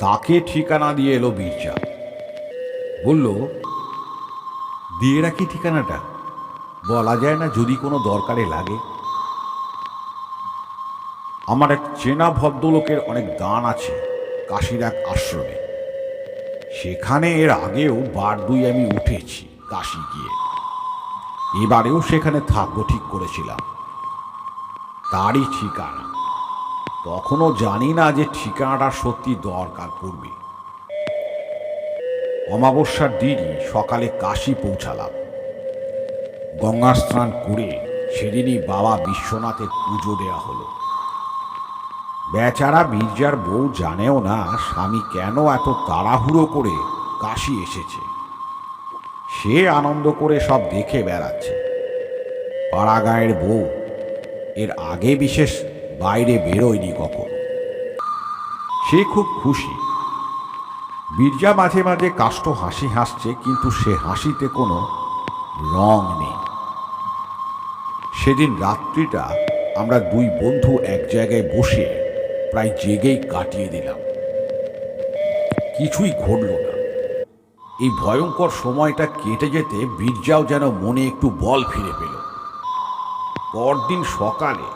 তাকে ঠিকানা দিয়ে এলো মির্জা। বলল, দিয়ে রাখি ঠিকানাটা, বলা যায় না যদি কোনো দরকারে লাগে। আমার এক চেনা ভদ্রলোকের অনেক দান আছে কাশীর এক আশ্রমে, সেখানে এর আগেও বার দুই আমি উঠেছি কাশি গিয়ে। এবারেও সেখানে থাকবো ঠিক করেছিলাম। তারই ঠিকানা। তখনও জানি না যে ঠিকানাটা সত্যি দরকার পড়বে। অমাবস্যার দিনই সকালে কাশী পৌঁছালাম। গঙ্গা স্নান করে সেদিনই বাবা বিশ্বনাথের পুজো দেওয়া হলো। বেচারা বীরজার বউ জানেও না স্বামী কেন এত তাড়াহুড়ো করে কাশী এসেছে। সে আনন্দ করে সব দেখে বেড়াচ্ছে। পাড়াগাঁয়ের বউ এর আগে বিশেষ বাইরে বেরোয়নি কখনো। সে খুব খুশি। বীরজা মাঝে মাঝে কাষ্ঠ হাসি হাসছে, কিন্তু সে হাসিতে কোনো রং নেই। সেদিন রাত্রিটা আমরা দুই বন্ধু এক জায়গায় বসে প্রায় জেগেই কাটিয়ে দিলাম। কিছুই ঘটল না। এই ভয়ঙ্কর সময়টা কেটে যেতে বীরজাও যেন মনে একটু বল ফিরে পেল। পরদিন সকালে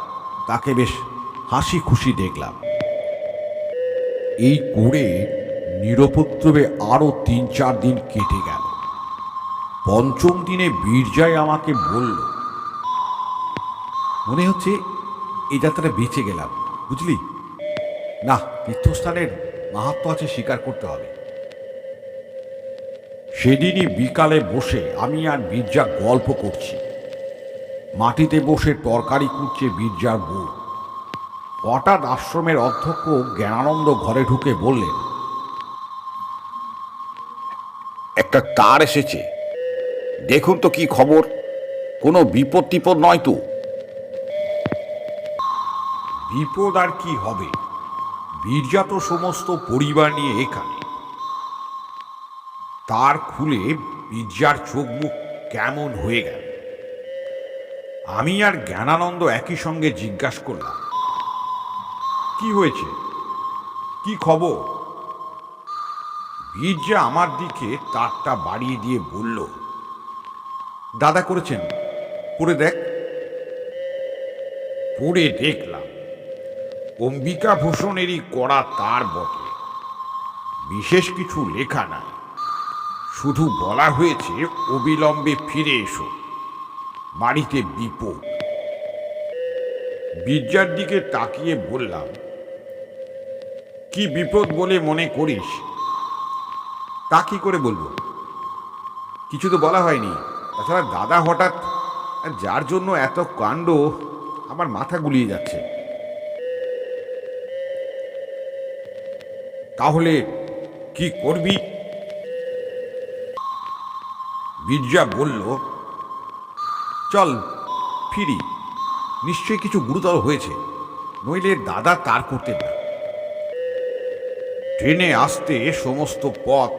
তাকে বেশ হাসি খুশি দেখলাম। এই করে নিরুপদ্রবে আরও ৩-৪ দিন কেটে গেল। পঞ্চম দিনে বীরজাই আমাকে বলল, মনে হচ্ছে এই যাত্রাটা বেঁচে গেলাম, বুঝলি? না, তীর্থস্থানের মাহাত্ম্য আছে, স্বীকার করতে হবে। সেদিনই বিকালে বসে আমি আর বীরজা গল্প করছি। মাটিতে বসে তরকারি কুটছে বীরজার বউ। হঠাৎ আশ্রমের অধ্যক্ষ জ্ঞানানন্দ ঘরে ঢুকে বললেন, একটা তার এসেছে, দেখুন তো কি খবর। কোনো বিপদ টিপদ নয় তো? বিপদ আর কি হবে, বীরজা তো সমস্ত পরিবার নিয়ে এখানে। তার খুলে বীরজার চোখ মুখ কেমন হয়ে গেল। আমি আর জ্ঞানানন্দ একই সঙ্গে জিজ্ঞাসা করলাম, কি হয়েছে, কি খবর? বীরজা আমার দিকে তারটা বাড়িয়ে দিয়ে বলল, দাদা করেছেন, পড়ে দেখ। পড়ে দেখলাম অম্বিকা ভূষণেরই করা তার বটে। বিশেষ কিছু লেখা নাই, শুধু বলা হয়েছে অবিলম্বে ফিরে এসো, বাড়িতে বিপদ। বীরজার দিকে তাকিয়ে বললাম, কি বিপদ বলে মনে করিস? তা কি করে বলবো, কিছু তো বলা হয়নি। তাছাড়া দাদা হঠাৎ যার জন্য এত কাণ্ড, আমার মাথা গুলিয়ে যাচ্ছে। তাহলে কি করবি? বীরজা বলল, চল ফিরি, নিশ্চয়ই কিছু গুরুতর হয়েছে, নইলে দাদা তার করতেন না। ট্রেনে আসতে সমস্ত পথ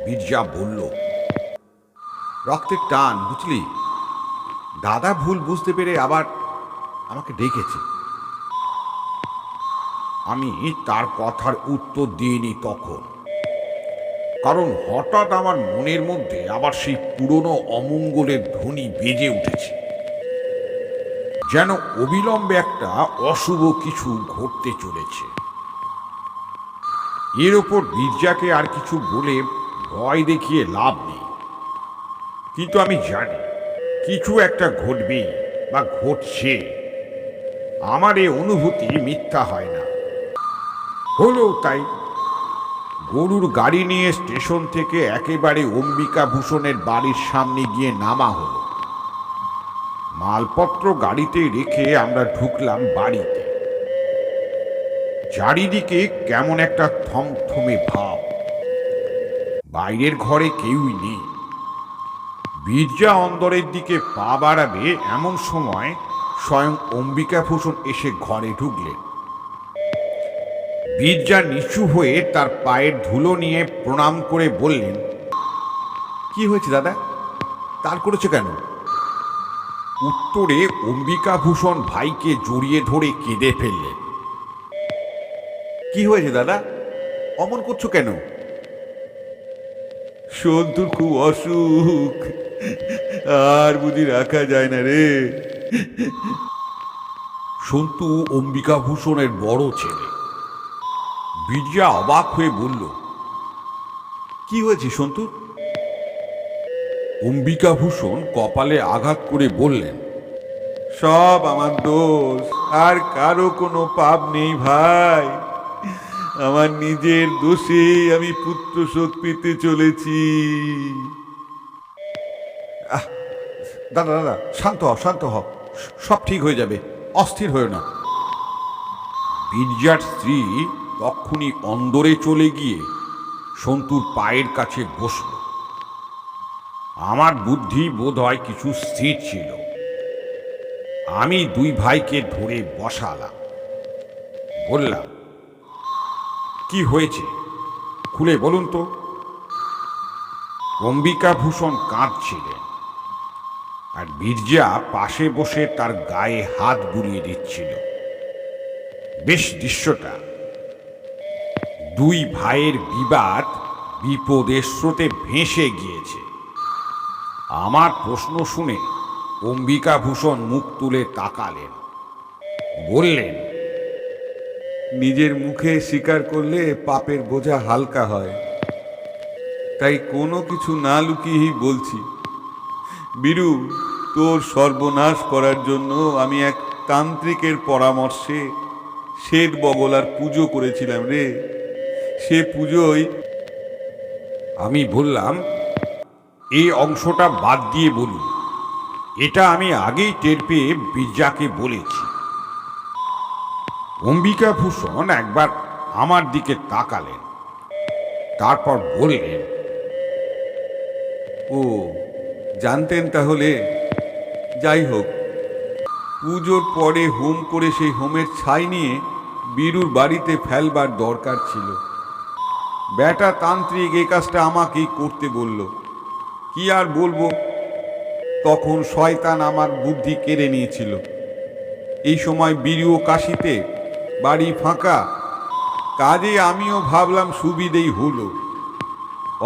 বীরজা বলল, রক্তের টান, বুঝলি? দাদা ভুল বুঝতে পেরে আবার আমাকে ডেকেছে। আমি তার কথার উত্তর দিইনি তখন, কারণ হঠাৎ আমার মনের মধ্যে আবার সেই পুরনো অমঙ্গলের ধ্বনি বেজে উঠেছে। যেন অবিলম্বে একটা অশুভ কিছু ঘটতে চলেছে। এর ওপর বীরজাকে আর কিছু বলে ভয় দেখিয়ে লাভ নেই। কিন্তু আমি জানি কিছু একটা ঘটবেই বা ঘটছে। আমার এই অনুভূতি মিথ্যা হয় না। হলো তাই। গরুর গাড়ি নিয়ে স্টেশন থেকে একেবারে অম্বিকা ভূষণের বাড়ির সামনে গিয়ে নামা হলো। মালপত্র গাড়িতে রেখে আমরা ঢুকলাম বাড়িতে। চারিদিকে কেমন একটা থমথমে ভাব। বাইরের ঘরে কেউই নেই। বীরজা অন্দরের দিকে পা বাড়াবে এমন সময় স্বয়ং অম্বিকা ভূষণ এসে ঘরে ঢুকলেন। বীরজা নিচু হয়ে তার পায়ের ধুলো নিয়ে প্রণাম করে বললেন, কি হয়েছে দাদা, তার করেছে কেন? উত্তরে অম্বিকা ভূষণ ভাইকে জড়িয়ে ধরে কেঁদে ফেললেন। কি হয়েছে দাদা, অমন করছো কেন? সন্তুর খুব অসুখ, আর বুঝি রাখা যায় না রে। সন্তু অম্বিকা ভূষণের বড় ছেলে। বীরজা অবাক হয়ে বলল, কি হয়েছে সন্তুর? অম্বিকাভূষণ কপালে আঘাত করে বললেন, সব আমার দোষ, আর কারো কোনো পাপ নেই ভাই। আমার নিজের দোষে আমি পুত্র শোক পেতে চলেছি। দাদা দাদা, শান্ত হ, শান্ত হ, সব ঠিক হয়ে যাবে, অস্থির হয়ে না। বীরজার স্ত্রী তক্ষুনি অন্দরে চলে গিয়ে সন্তুর পায়ের কাছে বসল। আমার বুদ্ধি বোধ হয় কিছু স্থির ছিল। আমি দুই ভাইকে ধরে বসালাম, বললাম, কি হয়েছে খুলে বলুন তো। অম্বিকাভূষণ কাঁদছিলেন, আর বীরজা পাশে বসে তার গায়ে হাত বুলিয়ে দিচ্ছিল। বেশ দৃশ্যটা। দুই ভাইয়ের বিবাদ বিপদের স্রোতে ভেসে গিয়েছে। আমার প্রশ্ন শুনে অম্বিকাভূষণ মুখ তুলে তাকালেন, বললেন, নিজের মুখে স্বীকার করলে পাপের বোঝা হালকা হয়, তাই কোনো কিছু না লুকিয়েই বলছি। বীরু, তোর সর্বনাশ করার জন্য আমি এক তান্ত্রিকের পরামর্শে শ্বেত বগলার পুজো করেছিলাম রে। সে পুজোয় আমি বললাম, এই অংশটা বাদ দিয়ে বলুন, এটা আমি আগেই টের পেয়ে বীরজাকে বলেছি। অম্বিকাভূষণ একবার আমার দিকে তাকালেন, তারপর বললেন, ও জানতেন তাহলে। যাই হোক, পুজোর পরে হোম করে সেই হোমের ছাই নিয়ে বীরুর বাড়িতে ফেলবার দরকার ছিল। বেটা তান্ত্রিক এই কাজটা আমাকেই করতে বলল। কি আর বলবো, তখন শয়তান আমার বুদ্ধি কেড়ে নিয়েছিল। এই সময় বীরু কাশিতে, বাড়ি ফাঁকা, কাজে আমিও ভাবলাম সুবিধেই হলো।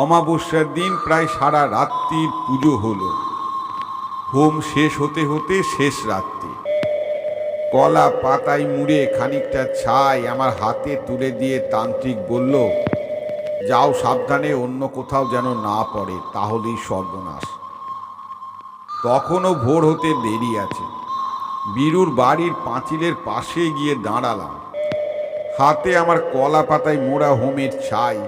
অমাবস্যার দিন প্রায় সারা রাত্রির পুজো হলো। হোম শেষ হতে হতে শেষ রাত্রি। কলা পাতায় মুড়ে খানিকটা ছাই আমার হাতে তুলে দিয়ে তান্ত্রিক বলল, যাও সাবধানে, অন্য কোথাও যেন না পড়ে, তাহলেই সর্বনাশ। তখনও ভোর হতে দেরি আছে। বীরুর বাড়ির পাঁচিলের পাশে গিয়ে দাঁড়ালাম। হাতে আমার কলা পাতায় মোড়া হোমের ছাই।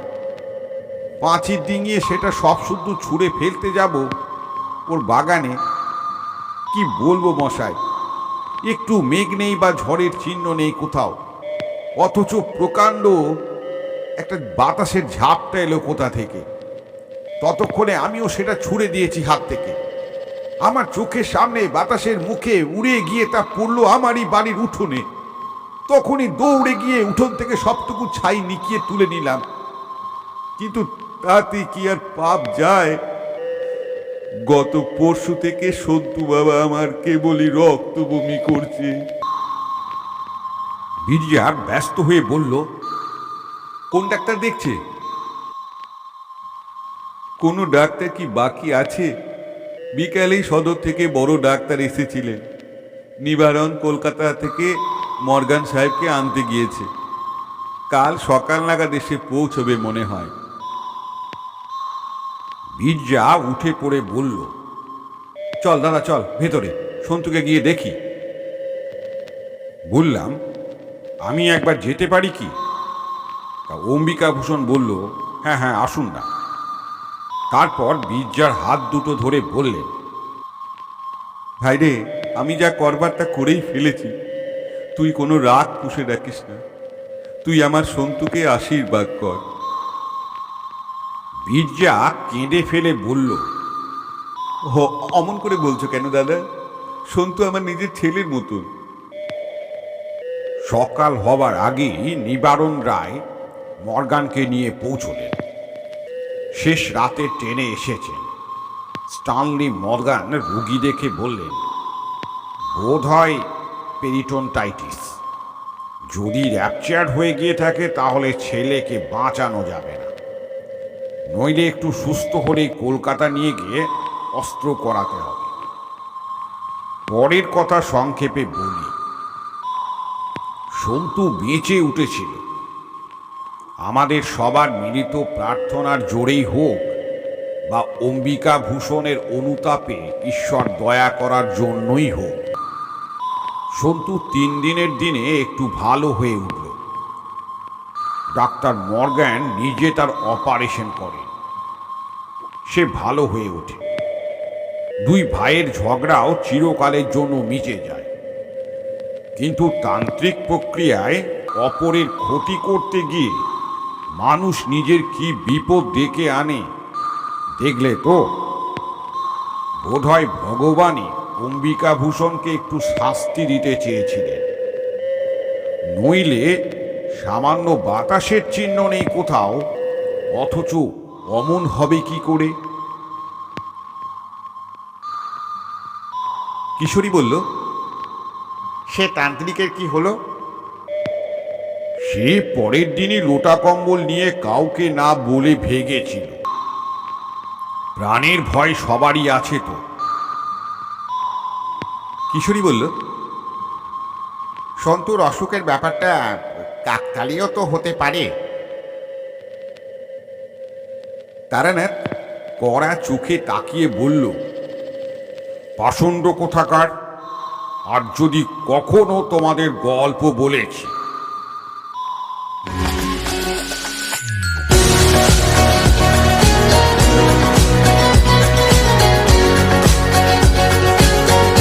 পাঁচিল ডিঙিয়ে সেটা সব শুদ্ধ ছুঁড়ে ফেলতে যাব ওর বাগানে। কি বলবো মশাই, একটু মেঘ নেই বা ঝড়ের চিহ্ন নেই কোথাও, অথচ প্রকাণ্ড একটা বাতাসের ঝাপটা এলো কোথা থেকে। ততক্ষণে আমিও সেটা ছুঁড়ে দিয়েছি হাত থেকে। আমার চোখের সামনে বাতাসের মুখে উড়ে গিয়ে তা পড়লো আমারই বাড়ির উঠোনে। তখনই দৌড়ে গিয়ে উঠোন থেকে সবটুকু ছাই নিকিয়ে তুলে নিলাম। কিন্তু তাতে কি আর পাপ যায়? গত পরশু থেকে সন্তু বাবা আমার কেবলই রক্ত বমি করছে। বীরজা ব্যস্ত হয়ে বলল, কোন ডাক্তার দেখছে? কোনো ডাক্তার কি বাকি আছে? বিকালেই সদর থেকে বড় ডাক্তার এসেছিলেন। নিবারণ কলকাতা থেকে মর্গান সাহেবকে আনতে গিয়েছে। কাল সকাল নাগাদ এসে পৌঁছবে মনে হয়। বীরজা উঠে পড়ে বলল, চল দাদা, চল ভেতরে, সন্তুকে গিয়ে দেখি। বললাম, আমি একবার যেতে পারি কি? তা অম্বিকাভূষণ বলল, হ্যাঁ হ্যাঁ, আসুন না। তারপর বীরজার হাত দুটো ধরে বললেন, ভাই রে, আমি যা করবার তা করেই ফেলেছি। তুই কোনো রাগ পুষে রাখিস না। তুই আমার সন্তুকে আশীর্বাদ কর। বীরজা কেঁদে ফেলে বলল, অমন করে বলছো কেন দাদা? সন্তু আমার নিজের ছেলের মতন। সকাল হবার আগেই নিবারণ রায় মর্গানকে নিয়ে পৌঁছলেন। শেষ রাতে ট্রেনে এসেছেন। স্টানলি মর্গান রুগী দেখে বললেন, বোধ হয় পেরিটোনটাইটিস। যদি র্যাপচার হয়ে গিয়ে থাকে তাহলে ছেলেকে বাঁচানো যাবে না, নইলে একটু সুস্থ হলেই কলকাতা নিয়ে গিয়ে অস্ত্র করাতে হবে। পরের কথা সংক্ষেপে বলি, সন্তু বেঁচে উঠেছিল। আমাদের সবার মিলিত প্রার্থনার জোরেই হোক বা অম্বিকা ভূষণের অনুতাপে ঈশ্বর দয়া করার জন্যই হোক, সন্তু 3 দিনের দিনে একটু ভালো হয়ে উঠল। ডাক্তার মর্গ্যান নিজে তার অপারেশন করেন। সে ভালো হয়ে ওঠে। 2 ভাইয়ের ঝগড়াও চিরকালের জন্য মিটে যায়। কিন্তু তান্ত্রিক প্রক্রিয়ায় অপরের ক্ষতি করতে গিয়ে মানুষ নিজের কি বিপদ ডেকে আনে দেখলে তো। বোধহয় ভগবানই অম্বিকা ভূষণকে একটু শাস্তি দিতে চেয়েছিলেন, নইলে সামান্য বাতাসের চিহ্ন নেই কোথাও, অথচ অমন হবে কি করে? কিশোরী বলল, সে তান্ত্রিকের কি হলো? সে পরের দিনই লোটা কম্বল নিয়ে কাউকে না বলে ভেগেছিল। প্রাণের ভয় সবারই আছে তো। কিশোরী বলল, সন্তুর অসুখের ব্যাপারটা কাকতালীয় তো হতে পারে। তারানাথ কড়া চোখে তাকিয়ে বলল, পাষণ্ড কোথাকার! আর যদি কখনো তোমাদের গল্প বলেছি